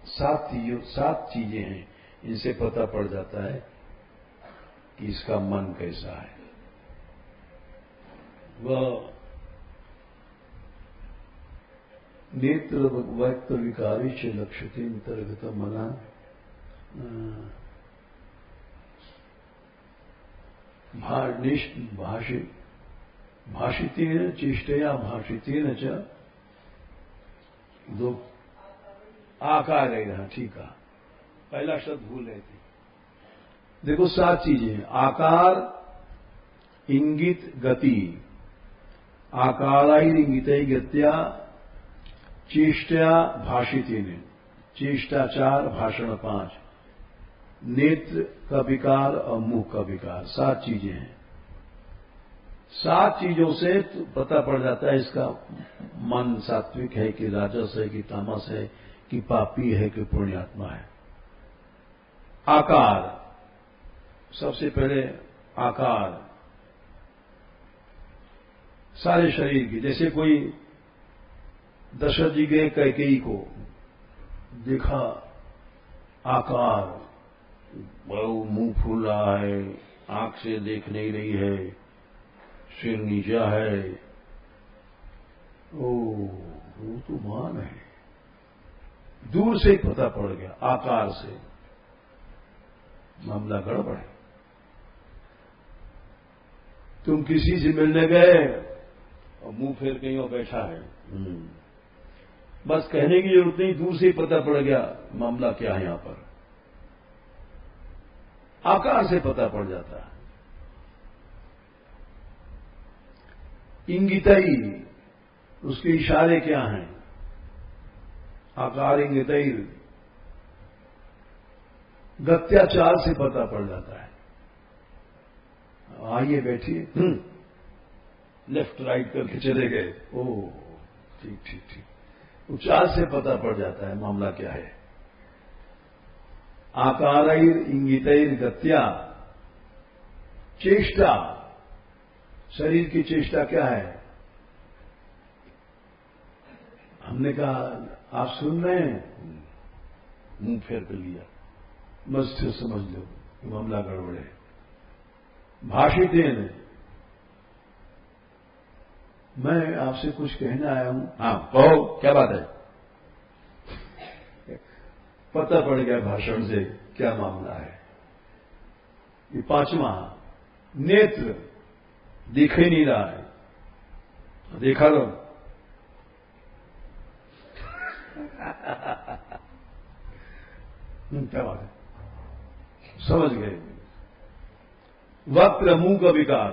सात चीजें हैं, इनसे पता पड़ जाता है कि इसका मन कैसा है। वह नेत्र व्यक्त विकारी से लक्ष्यते अंतर्गत मना भाषितेन चेष्टया भाषितेन च दो आकार है। ठीक है, पहला शब्द भूल रहे थे। देखो 7 चीजें, आकार, इंगित, गति, आकाराई इंगितई गत्या, चेष्टया भाषितेन, चेष्टा 4, भाषण 5, नेत्र का विकार और मुंह का विकार, 7 चीजें हैं। 7 चीजों से पता पड़ जाता है इसका मन सात्विक है कि राजस है कि तामस है कि पापी है कि पुण्यात्मा है। आकार, सबसे पहले आकार सारे शरीर की। जैसे कोई दशरथ जी गए कैकेयी को, देखा आकार, मुंह फूल रहा है, आंख से देख नहीं रही है, सिर नीचा है, वो तो मान है। दूर से पता पड़ गया, आकार से मामला गड़बड़ है। तुम किसी से मिलने गए और मुंह फेर कहीं और बैठा है, बस कहने की जरूरत नहीं, दूर से ही पता पड़ गया मामला क्या है। यहां पर आकार से पता पड़ जाता है। इंगितई, उसके इशारे क्या हैं। आकार इंगितई, गत्याचार से पता पड़ जाता है। आइए बैठिए, लेफ्ट राइट करके चले गए, ओह ठीक ठीक ठीक, उच्चार से पता पड़ जाता है मामला क्या है। आकारैर इंगितैर गत्या, चेष्टा, शरीर की चेष्टा क्या है। हमने कहा आप सुन रहे हैं, मुंह फेर कर लिया, मस्त समझ लो मामला गड़बड़ है। भाषितेन, मैं आपसे कुछ कहने आया हूं। हाँ कहो, क्या बात है। पता पड़ गया भाषण से क्या मामला है। ये पांचवा, नेत्र दिख ही नहीं रहा है, देखा लो। क्या बात है, समझ गए। वक्र मुंह का विकार,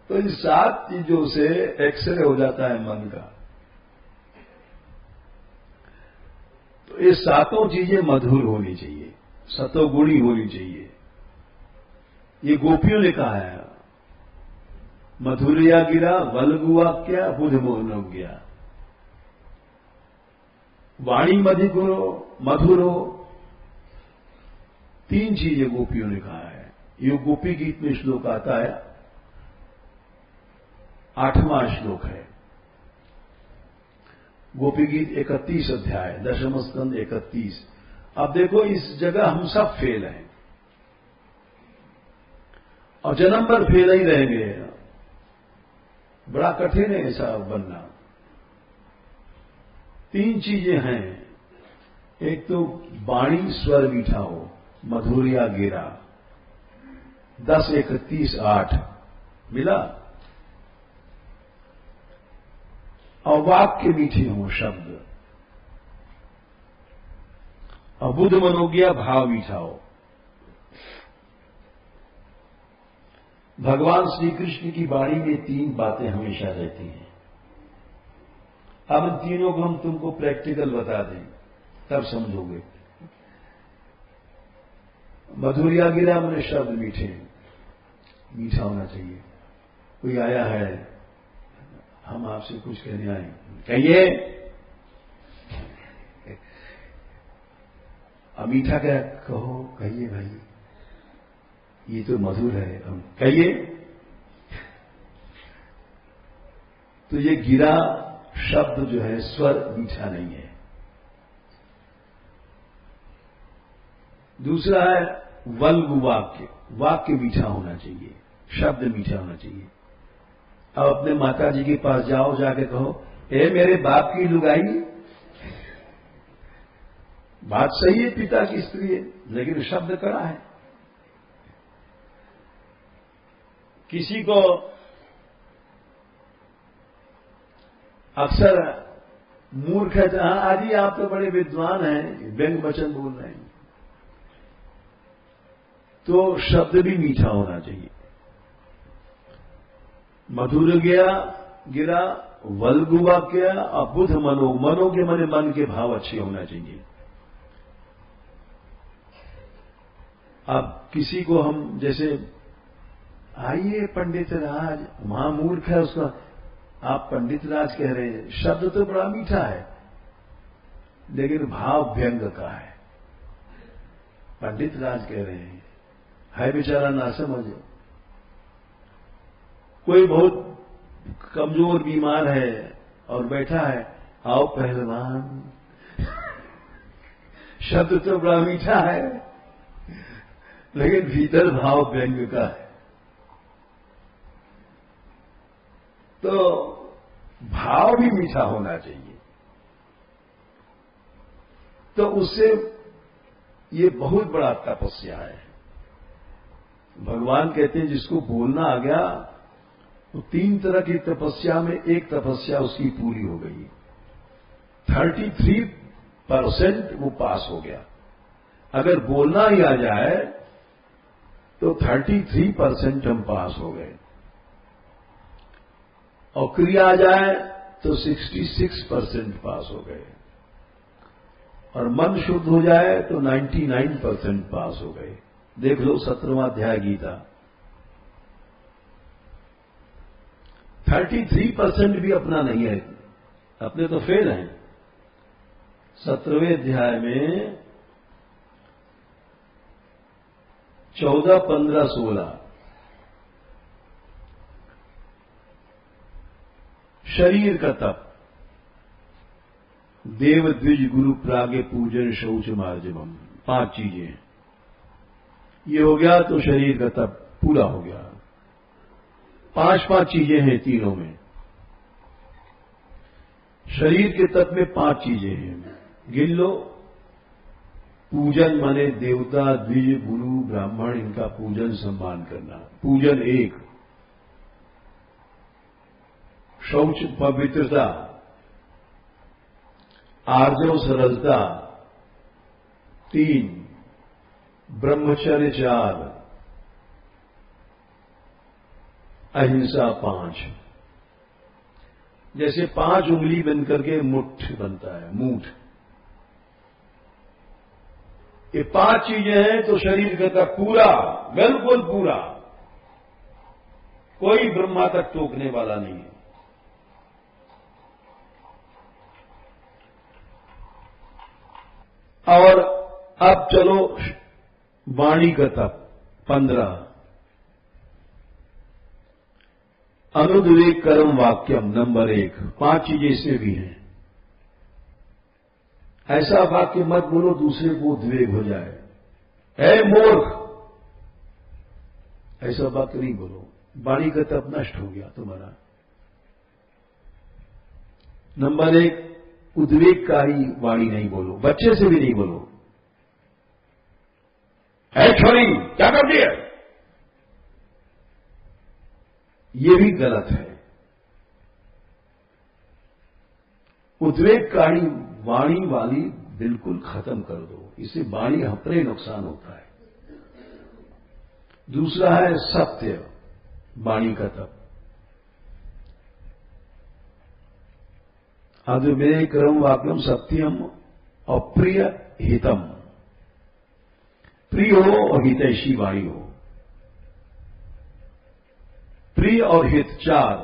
तो इन 7 चीजों से एक्सरे हो जाता है मन का। तो ये 7 चीजें मधुर होनी चाहिए, सतोगुणी होनी चाहिए। ये गोपियों ने कहा है, मधुरिया गिरा वल्गुवाक्या बुध मोहनो गया। वाणी मधुर हो, 3 चीजें गोपियों ने कहा है। ये गोपी गीत में श्लोक आता है, 8वां श्लोक है। गोपी गीत 31 अध्याय, 10वां स्कंद 31। अब देखो, इस जगह हम सब फेल हैं और जन्म भर फेल ही रहेंगे। बड़ा कठिन है ऐसा बनना। 3 चीजें हैं। एक तो वाणी स्वर मीठा हो, मधुरिया गिरा, 10, 31, 8 मिला। और वाक्य मीठे हो, शब्द। और बुध मनोज्ञा, भाव मीठा हो। भगवान श्री कृष्ण की वाणी में 3 बातें हमेशा रहती हैं। अब इन तीनों को हम तुमको प्रैक्टिकल बता दें, तब समझोगे। मधुरिया गिरा मैंने शब्द मीठे, मीठा होना चाहिए। कोई आया है, हम आपसे कुछ कहने आए, कहिए। अब मीठा क्या कहो, कहिए भाई, ये तो मधुर है, हम कहिए। तो ये गिरा शब्द जो है, स्वर मीठा नहीं है। दूसरा है वल्गु वाक्य, वाक्य मीठा होना चाहिए, शब्द मीठा होना चाहिए। अब अपने माता जी के पास जाओ, जाके कहो, ए मेरे बाप की लुगाई। बात सही है, पिता की स्त्री है, लेकिन शब्द कड़ा है। किसी को अक्सर मूर्ख है, हाँ आजी आप तो बड़े विद्वान हैं, व्यंग वचन बोल रहे हैं, तो शब्द भी मीठा होना चाहिए। मधुर गिरा वल्गु वाक्य और बुध मनो के मने मन के भाव अच्छे होना चाहिए। अब किसी को हम जैसे, आइए पंडित राज, वहां मूर्ख है उसका, आप पंडित राज कह रहे हैं, शब्द तो बड़ा मीठा है, लेकिन भाव व्यंग का है। पंडित राज कह रहे हैं, है बेचारा ना समझ। कोई बहुत कमजोर बीमार है और बैठा है, आओ पहलवान। शब्द तो बड़ा मीठा है, लेकिन भीतर भाव व्यंग का है। तो भाव भी मीठा होना चाहिए। तो उससे ये बहुत बड़ा तपस्या है। भगवान कहते हैं जिसको बोलना आ गया, तो 3 तरह की तपस्या में एक तपस्या उसकी पूरी हो गई। 33% वो पास हो गया। अगर बोलना ही आ जाए तो 33% हम पास हो गए, और क्रिया आ जाए तो 66% पास हो गए, और मन शुद्ध हो जाए तो 99% पास हो गए। देख लो 17वां अध्याय गीता। 33% भी अपना नहीं है, अपने तो फेल हैं। 17वें अध्याय में 14, 15, 16 शरीर का तप, देव द्विज गुरु प्रागे पूजन शौच मार्जवम, 5 चीजें। ये हो गया तो शरीर का तप पूरा हो गया। 5 चीजें हैं तीनों में। शरीर के तप में 5 चीजें हैं। गिन लो। पूजन माने देवता, द्विज, गुरु, ब्राह्मण, इनका पूजन सम्मान करना। पूजन 1। शौच पवित्रता, आर्जव सरलता 3, ब्रह्मचर्य 4, अहिंसा 5। जैसे 5 उंगली बनकर के मुठ बनता है, मूठ। ये 5 चीजें हैं तो शरीर का पूरा, बिल्कुल पूरा, कोई ब्रह्मा तक टोकने वाला नहीं है। और अब चलो वाणी का तप 15। अनुद्वेग कर्म वाक्यम नंबर 1। 5 चीजें इसमें भी हैं। ऐसा वाक्य मत बोलो दूसरे को उद्वेग हो जाए, ऐ मूर्ख, ऐसा वाक्य नहीं बोलो। वाणी का तप नष्ट हो गया तुम्हारा। नंबर 1, उद्वेग का ही वाणी नहीं बोलो, बच्चे से भी नहीं बोलो। ऐ छोरी क्या करती है, ये भी गलत है। उद्वेग का ही वाणी वाली बिल्कुल खत्म कर दो, इससे वाणी अपने नुकसान होता है। दूसरा है सत्य, वाणी का तप। अनुद्वेग कर्म वाक्यम सत्यम और प्रिय हितम। प्रिय हो और हितैषी वाणी हो। प्रिय और हित 4।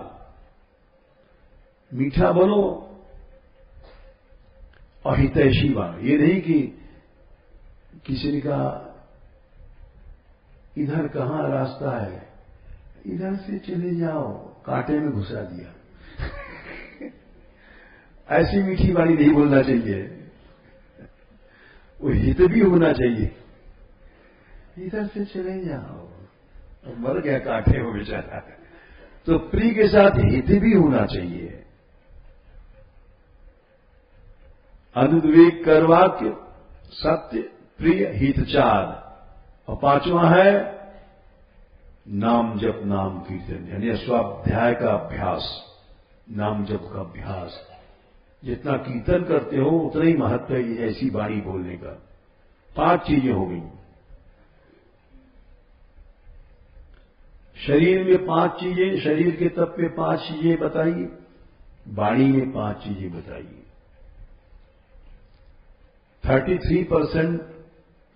मीठा बोलो और हितैषी वाणी। ये नहीं कि किसी ने कहा इधर कहां रास्ता है, इधर से चले जाओ, कांटे में घुसा दिया। ऐसी मीठी वाणी नहीं बोलना चाहिए। वो हित भी होना चाहिए। इधर से चले जाओ, मर गया कांटे में बेचारा। तो प्रिय के साथ हित भी होना चाहिए। अनुद्वेग कर वाक्य, सत्य, प्रिय, हित 4। और 5वां है नाम जप नाम कीर्तन, यानी स्वाध्याय का अभ्यास, नाम जप का अभ्यास। जितना कीर्तन करते हो उतना ही महत्व है ऐसी वाणी बोलने का। 5 चीजें हो गई। शरीर में 5 चीजें, शरीर के तप पे 5 चीजें बताइए, वाणी में 5 चीजें बताइए। 33%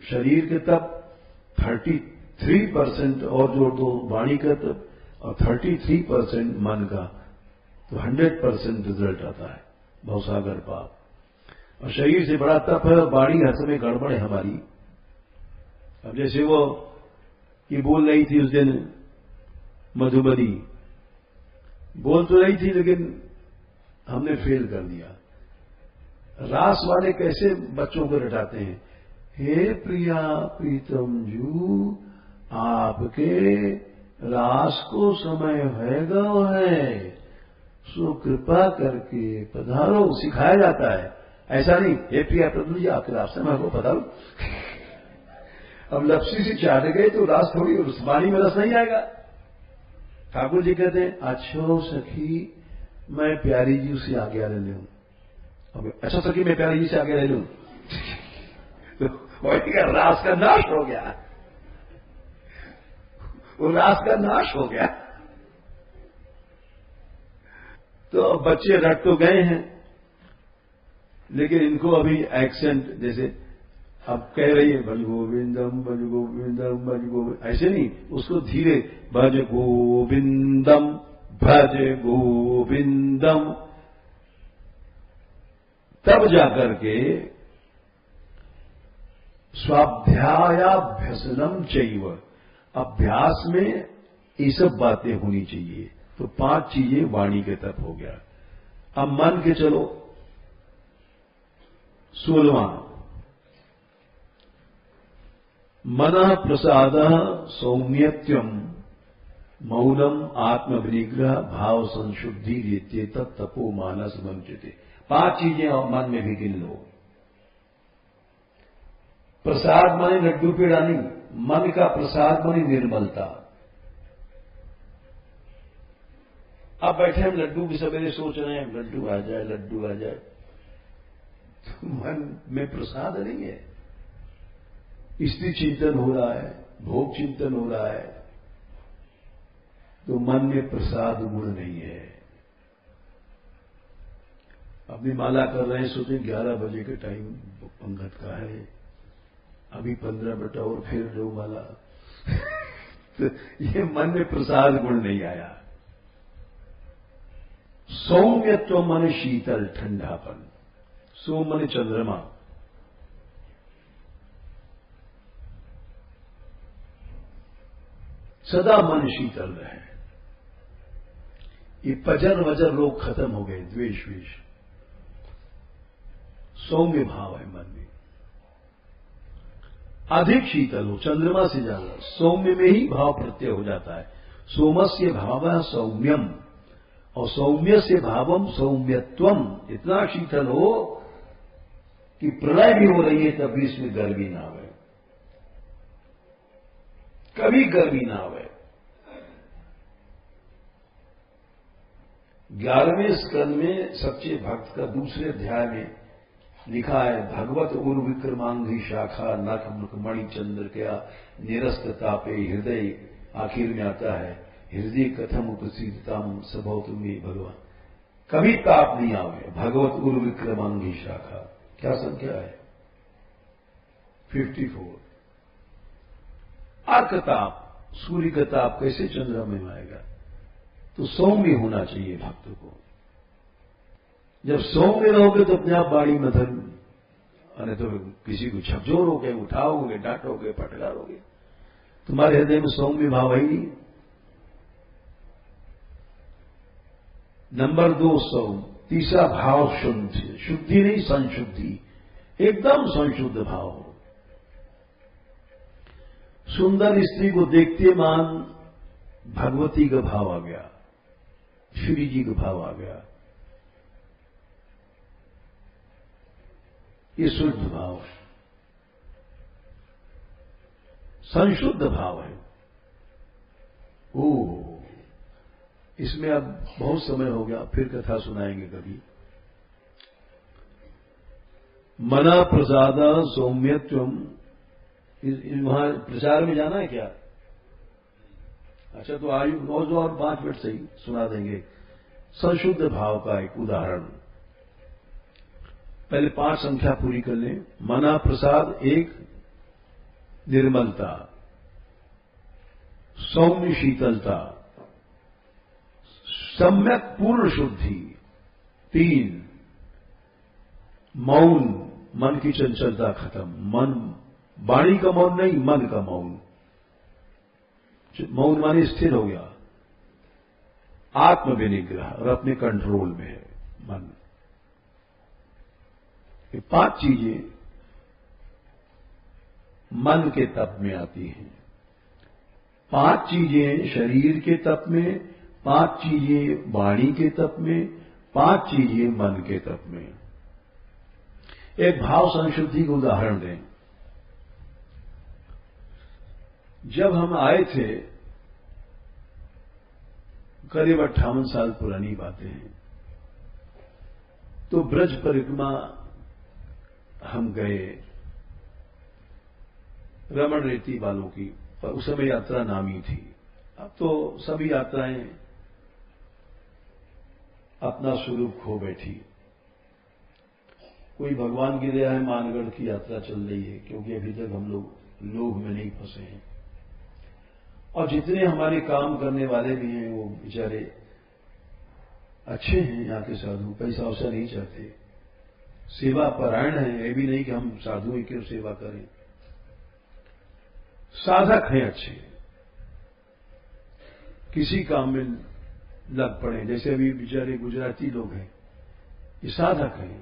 शरीर के तप, 33% और जोड़ दो वाणी का तप, और 33% मन का, तो 100% रिजल्ट आता है। भवसागर पाप। और शरीर से बड़ा तप है, वाणी हर समय गड़बड़ है हमारी। अब जैसे वो ये बोल रही थी उस दिन, मधुबनी बोल तो रही थी लेकिन हमने फेल कर दिया। रास वाले कैसे बच्चों को रटाते हैं, हे प्रिया प्रीतम जू आपके रास को समय है, सो कृपा करके पधारो, सिखाया जाता है। ऐसा नहीं हे प्रिया प्रभु जी आपके रास समय को पधारो। अब लपसी से चाट गए तो रास थोड़ी, उस वाणी में रस नहीं आएगा। ठाकुर जी कहते हैं अच्छो सखी मैं प्यारी जी से आज्ञा ले लूं। अब अच्छा सखी मैं प्यारी जी से आज्ञा ले लूं, तो वही का रास का नाश हो गया, वो रास का नाश हो गया। तो बच्चे रट तो गए हैं, लेकिन इनको अभी एक्सेंट, जैसे अब कह रही है भज गोविंदम भज गोविंदम भज गोविंद, ऐसे नहीं, उसको धीरे भज गोविंदम भज गोविंदम, तब जाकर के स्वाध्यायाभ्यसनम चैव, अभ्यास में ये सब बातें होनी चाहिए। तो 5 चीजें वाणी के तप हो गया। अब मन के चलो 16वां, मनः प्रसाद सौम्यत्यम मौनम आत्मविनिग्रह भाव संशुद्धि रीत्ये तपो मानस वंचिते। 5 चीजें और मन में भी गिन लो। प्रसाद माने लड्डू पेड़ा नहीं, मन का प्रसाद माने निर्मलता। अब बैठे हम लड्डू की सवेरे सोच रहे हैं लड्डू आ जाए, लड्डू आ जाए, तो मन में प्रसाद नहीं है। स्त्री चिंतन हो रहा है, भोग चिंतन हो रहा है, तो मन में प्रसाद गुण नहीं है। अपनी माला कर रहे हैं, सोचे 11 बजे के टाइम पंगत का है, अभी 15 मिनट और फिर लो माला। तो ये मन में प्रसाद गुण नहीं आया। सौम्यत्व मन शीतल ठंडापन, सोम मन चंद्रमा, सदा मन शीतल रहे। ये पजर वजर लोग खत्म हो गए, द्वेष वेश, सौम्य भाव है मन में। अधिक शीतल हो, चंद्रमा से ज्यादा सौम्य में ही भाव प्रत्यय हो जाता है। सोमस्य भाव सौम्यम, और सौम्य से भावम सौम्यत्वम, इतना शीतल हो कि प्रलय भी हो रही है तब भी इसमें गर्मी ना आवे, कभी गर्मी ना आवे। 11वें स्कंद में सच्चे भक्त का दूसरे अध्याय में लिखा है, भगवत उर विक्रमांगी शाखा नख मुख मणि चंद्र क्या निरस्त तापे हृदय। आखिर में आता है, हृदय कथम उपसीदताम सबौ तुम्हें भगवान, कभी ताप नहीं आवे। भगवत उर विक्रमांगी शाखा, क्या संख्या है? 54। अर्क ताप, सूर्य का ताप कैसे चंद्रमा में आएगा? तो सौम्य होना चाहिए भक्त को। जब सौम्य रहोगे तो अपने आप बाड़ी मथन, अरे तो किसी को झकझोरोगे, उठाओगे, डांटोगे, फटकारोगे, तुम्हारे हृदय में सौम्य भाव है ही नहीं। नंबर 2 सौम, तीसरा भाव शुद्धि, शुद्धि नहीं संशुद्धि, एकदम संशुद्ध भाव। सुंदर स्त्री को देखते मान भगवती का भाव आ गया, श्री जी का भाव आ गया, ये शुद्ध भाव है, संशुद्ध भाव है। इसमें अब बहुत समय हो गया, फिर कथा सुनाएंगे कभी। मना प्रसादा सौम्यत्वम, वहां प्रचार में जाना है क्या? अच्छा, तो आयु और 5 मिनट सही सुना देंगे। संशुद्ध भाव का एक उदाहरण, पहले 5 संख्या पूरी कर लें। मना प्रसाद 1, निर्मलता, सौम्य शीतलता, सम्यक पूर्ण शुद्धि, 3 मौन, मन की चंचलता खत्म, मन वाणी का मौन नहीं, मन का मौन, मौन माने स्थिर हो गया, आत्म विनिग्रह और अपने कंट्रोल में है मन। ये 5 चीजें मन के तप में आती हैं, 5 चीजें शरीर के तप में, 5 चीजें वाणी के तप में, 5 चीजें मन के तप में। एक भाव संशुद्धि का उदाहरण दें। जब हम आए थे, करीब 58 साल पुरानी बातें हैं, तो ब्रज परिक्रमा हम गए रमण रेती वालों की, पर उस समय यात्रा नामी थी। अब तो सभी यात्राएं अपना स्वरूप खो बैठी। कोई भगवान की दया है, मानगढ़ की यात्रा चल रही है, क्योंकि अभी तक हम लोग लोभ में नहीं फंसे हैं। और जितने हमारे काम करने वाले भी हैं, वो बेचारे अच्छे हैं, यहाँ के साधु, पैसा वैसा नहीं चाहते, सेवा परायण है। ये भी नहीं कि हम साधुओं की सेवा करें, साधक हैं अच्छे, किसी काम में लग पड़े। जैसे अभी बेचारे गुजराती लोग हैं, ये साधक हैं,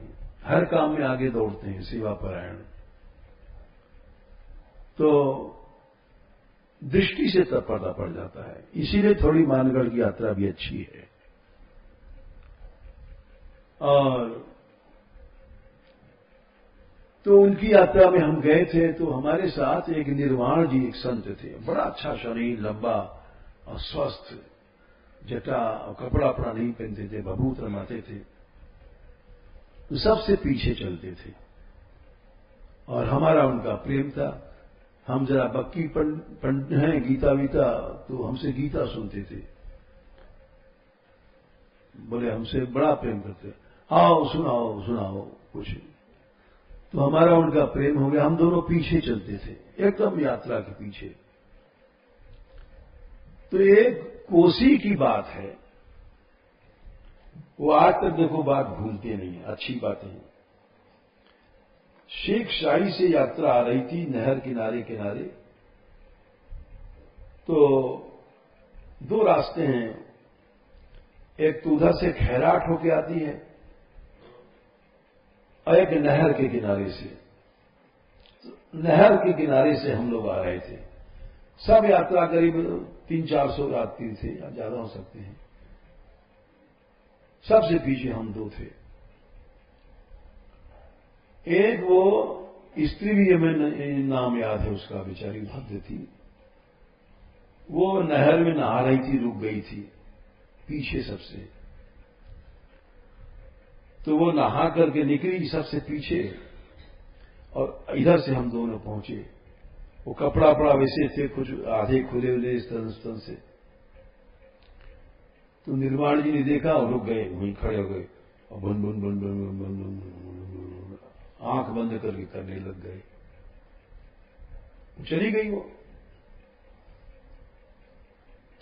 हर काम में आगे दौड़ते हैं, सेवा परायण। तो दृष्टि से तब पता पड़ जाता है। इसीलिए थोड़ी मानगढ़ की यात्रा भी अच्छी है। और तो उनकी यात्रा में हम गए थे, तो हमारे साथ एक निर्वाण जी एक संत थे, बड़ा अच्छा शरीर, लंबा और स्वस्थ, जटा और कपड़ा अपना नहीं पहनते थे, भभूत रमाते थे, सबसे पीछे चलते थे। और हमारा उनका प्रेम था। हम जरा बक्की पंडित हैं, गीता वीता, तो हमसे गीता सुनते थे, बोले हमसे बड़ा प्रेम करते, आओ सुनाओ सुनाओ कुछ। तो हमारा उनका प्रेम हो गया। हम दोनों पीछे चलते थे, एकदम यात्रा के पीछे। तो एक कोसी की बात है, वो आज तक देखो बात भूलते नहीं है, अच्छी बातें हैं। शेख शाही से यात्रा आ रही थी नहर किनारे किनारे, तो दो रास्ते हैं, एक तो उधर से खैराट होके आती है और एक नहर के किनारे से। नहर के किनारे से हम लोग आ रहे थे। सब यात्रा करीब 300-400 यात्री थे, या ज्यादा हो सकते हैं। सबसे पीछे हम दो थे। एक वो स्त्री भी हमें नाम याद है उसका, बेचारी भद्र थी, वो नहर में नहा रही थी, रुक गई थी पीछे सबसे। तो वो नहा करके निकली सबसे पीछे, और इधर से हम दोनों पहुंचे। वो कपड़ा पड़ा वैसे थे, कुछ आधे खुले हुए इस तरह से। तो निर्वाण जी ने देखा और रुक गए, वहीं खड़े हो गए और बन बन बन बन बन बन बन आंख बंद करके करने लग गए। चली गई वो।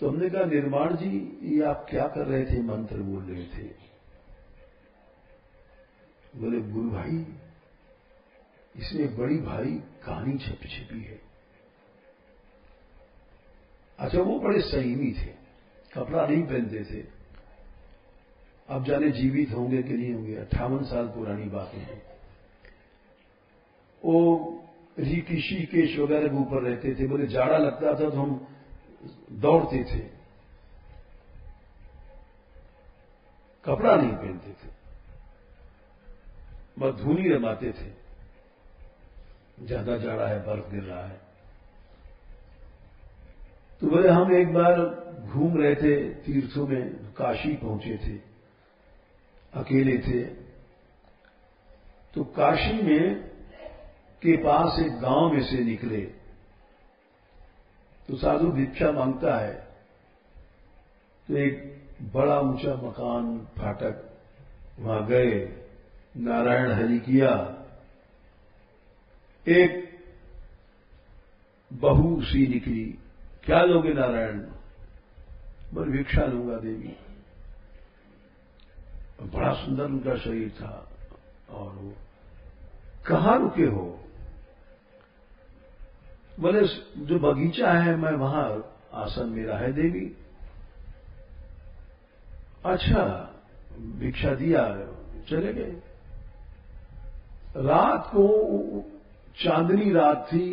तो हमने कहा निर्वाण जी ये आप क्या कर रहे थे, मंत्र बोल रहे थे? बोले गुरु भाई इसमें बड़ी भारी कहानी छिपी है। अच्छा, वो बड़े संयमी थे, कपड़ा नहीं पहनते थे। अब जाने जीवित होंगे कि नहीं होंगे, 58 साल पुरानी बातें हैं। वो ऋषिकेश वगैरह के ऊपर रहते थे। बोले जाड़ा लगता था तो हम दौड़ते थे, कपड़ा नहीं पहनते थे, बस धूनी रमाते थे। ज्यादा जाड़ा है, बर्फ गिर रहा है। तो बोले हम एक बार घूम रहे थे तीर्थों में, काशी पहुंचे थे, अकेले थे। तो काशी में के पास एक गांव में से निकले, तो साधु भिक्षा मांगता है। तो एक बड़ा ऊंचा मकान, फाटक, वहां गए, नारायण हरि किया। एक बहू सी निकली, क्या लोगे नारायण? बोले भिक्षा लूंगा देवी। बड़ा सुंदर उनका शरीर था। और वो कहां रुके हो? बोले जो बगीचा है मैं वहां आसन मेरा है देवी। अच्छा, भिक्षा दिया, चले गए। रात को चांदनी रात थी।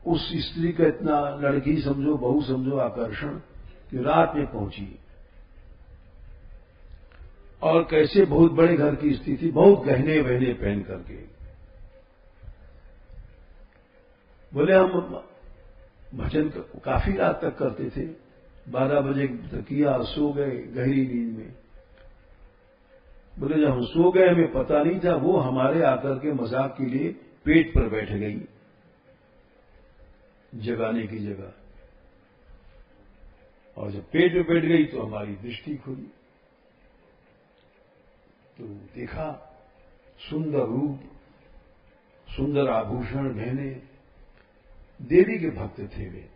उस स्त्री का इतना, लड़की समझो बहू समझो, आकर्षण कि रात में पहुंची। और कैसे बहुत बड़े घर की स्थिति, बहुत गहने वहने पहन करके। बोले हम भजन काफी रात तक करते थे, 12 बजे तक किया, सो गए गहरी नींद में। बोले जब हम सो गए हमें पता नहीं था, वो हमारे आकर के मजाक के लिए पेट पर बैठ गई, जगाने की जगह। और जब पेट पे बैठ गई तो हमारी दृष्टि खुली, तो देखा सुंदर रूप, सुंदर आभूषण, गहने, देवी के भक्त थे वे।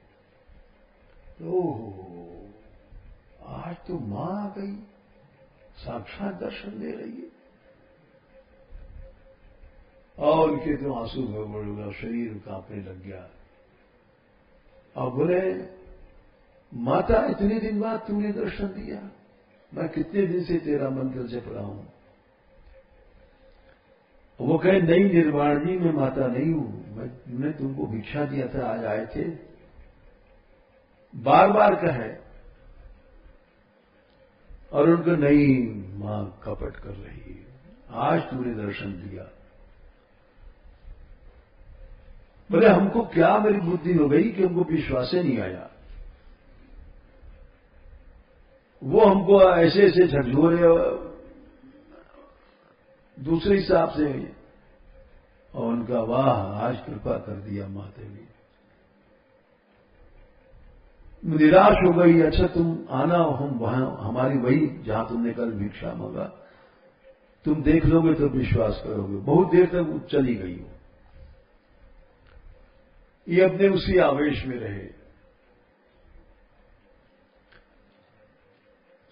ओहो, आज तो मां आ गई, साक्षात दर्शन दे रही है। और उनके तो आंसू गड़बड़, शरीर कांपने लग गया। और बोले माता इतने दिन बाद तुमने दर्शन दिया, मैं कितने दिन से तेरा मंत्र जप रहा हूं। वो कहे नहीं निर्वाण जी, मैं माता नहीं हूं, मैंने तुमको भिक्षा दिया था, आज आए थे। बार बार कहे, और उनको नहीं, मां कपट कर रही है, आज तूने दर्शन दिया। बोले हमको क्या मेरी बुद्धि हो गई कि हमको विश्वास ही नहीं आया। वो हमको ऐसे ऐसे झकझोरे दूसरे हिसाब से, और उनका वाह आज कृपा कर दिया माते ने। निराश हो गई। अच्छा तुम आना, हम वहां हमारी वही जहां तुमने कल भिक्षा मांगा, तुम देख लोगे तो विश्वास करोगे। बहुत देर तक वो चली गई हो। ये अपने उसी आवेश में रहे।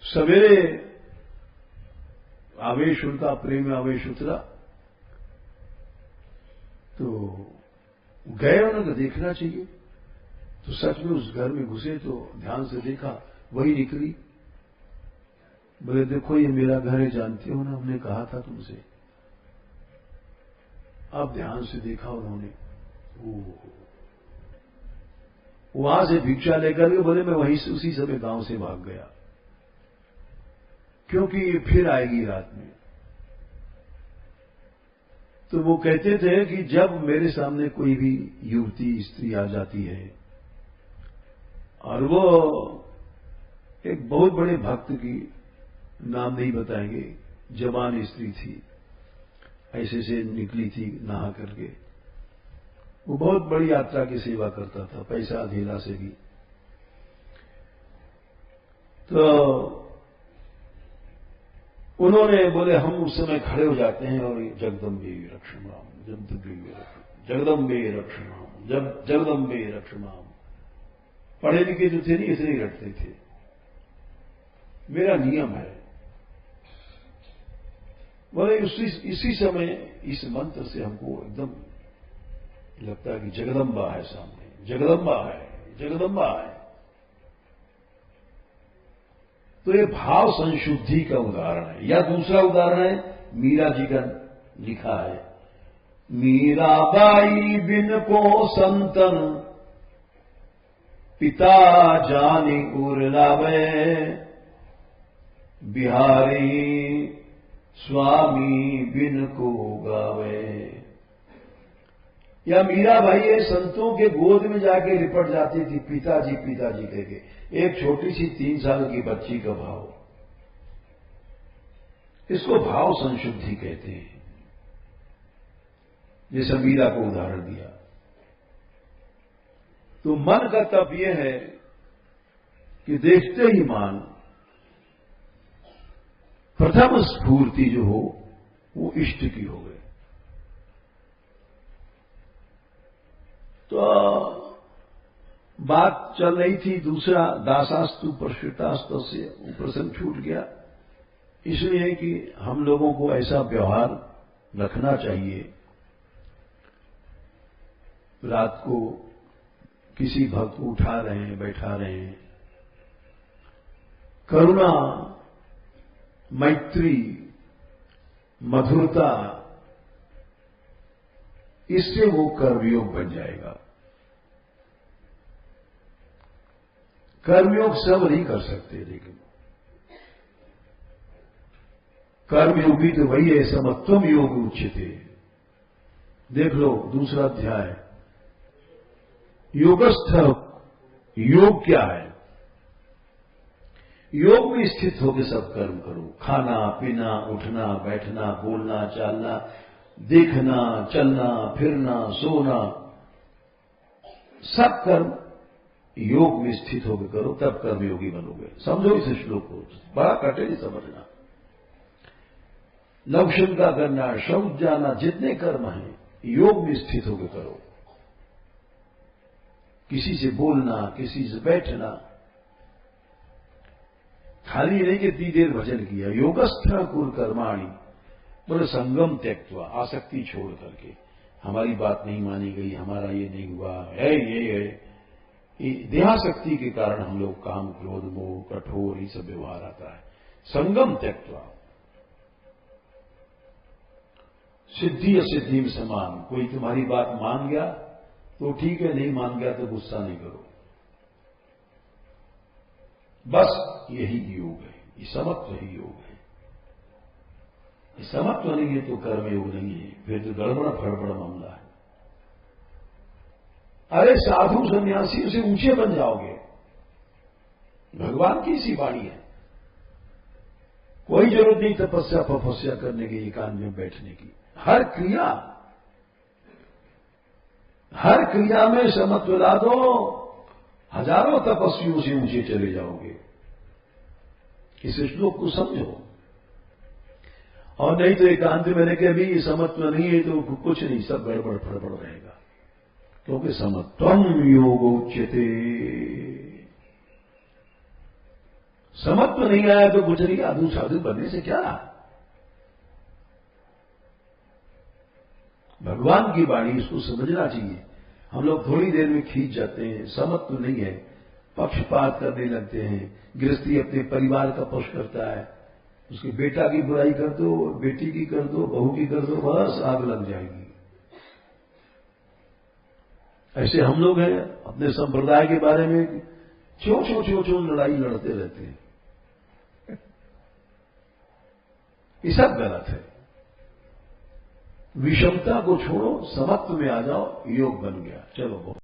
सवेरे आवेश उनका, प्रेम आवेश उतरा तो गए। उन्होंने देखना चाहिए तो सच में उस घर में घुसे तो ध्यान से देखा, वही निकली। बोले देखो ये मेरा घर है, जानते हो ना, हमने कहा था तुमसे। अब ध्यान से देखा उन्होंने, वहां से भिक्षा लेकर के बोले मैं वहीं से उसी समय गांव से भाग गया, क्योंकि ये फिर आएगी रात में। तो वो कहते थे कि जब मेरे सामने कोई भी युवती स्त्री आ जाती है, और वो एक बहुत बड़े भक्त की, नाम नहीं बताएंगे, जवान स्त्री थी, ऐसे से निकली थी नहा करके। वो बहुत बड़ी यात्रा की सेवा करता था, पैसा धेला से भी। तो उन्होंने बोले हम उस समय खड़े हो जाते हैं और जगदम्बे रक्षमाम, जगदम्बे रक्षमाम, जगदम्बे रक्षमाम। पढ़े लिखे जो थे नहीं, इसलिए ही रटते थे। मेरा नियम है। बोले इसी समय इस मंत्र से हमको एकदम लगता है कि जगदम्बा है सामने, जगदम्बा है, जगदम्बा है। तो ये भाव संशुद्धि का उदाहरण है। या दूसरा उदाहरण है, मीरा जी का लिखा है, मीराबाई बिन को संतन पिता जाने उर लावे, बिहारी स्वामी बिन को गावे। या मीराबाई ये संतों के गोद में जाके लिपट जाती थी, पिताजी पिताजी कहके। एक छोटी सी 3 साल की बच्ची का भाव, इसको भाव संशुद्धि कहते हैं। जैसे मीरा को उदाहरण दिया। तो मन का तप यह है कि देखते ही मान प्रथम स्फूर्ति जो हो वो इष्ट की हो गए। तो बात चल रही थी, दूसरा दासास्तु प्रश्रितास्त से वो प्रसंग छूट गया। इसलिए कि हम लोगों को ऐसा व्यवहार रखना चाहिए, रात को किसी भक्त को उठा रहे हैं, बैठा रहे हैं, करुणा, मैत्री, मधुरता, इससे वो कर्मयोग बन जाएगा। कर्मयोग सब नहीं कर सकते, लेकिन कर्मयोगी तो वही है, समत्वम योग उच्यते। देख लो दूसरा अध्याय, योगस्थ योग क्या है? योग में स्थित होकर सब कर्म करो। खाना पीना, उठना बैठना, बोलना चालना, देखना चलना, फिरना सोना, सब कर्म योग में स्थित होकर करो, तब कर्मयोगी बनोगे। समझो इस श्लोक को, बड़ा कटे नहीं समझना। लवशंका करना, शौच जाना, जितने कर्म हैं योग में स्थित होकर करो। किसी से बोलना, किसी से बैठना, खाली नहीं कि इतनी देर भजन किया। योगस्थ कुर कर्माणि, बोले संगम त्यक्त्वा, आसक्ति छोड़ करके। हमारी बात नहीं मानी गई, हमारा ये नहीं हुआ है, ये देहासक्ति के कारण हम लोग काम, क्रोध, मोह, कठोर, ये सब व्यवहार आता है। संगम त्यक्त्वा, सिद्धि असिद्धि में समान। कोई तुम्हारी बात मान गया तो ठीक है, नहीं मान गया तो गुस्सा नहीं करो। बस यही योग है, ये समत्व ही योग है। ये समत्व नहीं है तो कर्म योग नहीं है, फिर तो गड़बड़ फड़बड़ मामला है। अरे साधु सन्यासी से ऊंचे बन जाओगे। भगवान की सी वाणी है। कोई जरूरत नहीं तपस्या तपस्या करने की, एकांत में बैठने की। हर क्रिया में समत्व ला दो, हजारों तपस्वियों से ऊंचे चले जाओगे। इस श्लोक को समझो। और नहीं तो एकांत में रह के भी समत्व नहीं है तो कुछ नहीं, सब गड़बड़ फड़बड़ रहेगा। क्योंकि समत्वम योगोच्यते। समत्व नहीं आया तो कुछ नहीं, आदू साधु बनने से क्या। भगवान की वाणी, इसको समझना चाहिए। हम लोग थोड़ी देर में खींच जाते हैं, समत्व नहीं है, पक्षपात करने लगते हैं। गृहस्थी अपने परिवार का पक्ष करता है, उसके बेटा की बुराई कर दो, बेटी की कर दो, बहू की कर दो, बस आग लग जाएगी। ऐसे हम लोग हैं, अपने संप्रदाय के बारे में चो लड़ाई लड़ते रहते हैं। ये सब गलत है। विषमता को छोड़ो, समत्व में आ जाओ, योग बन गया। चलो।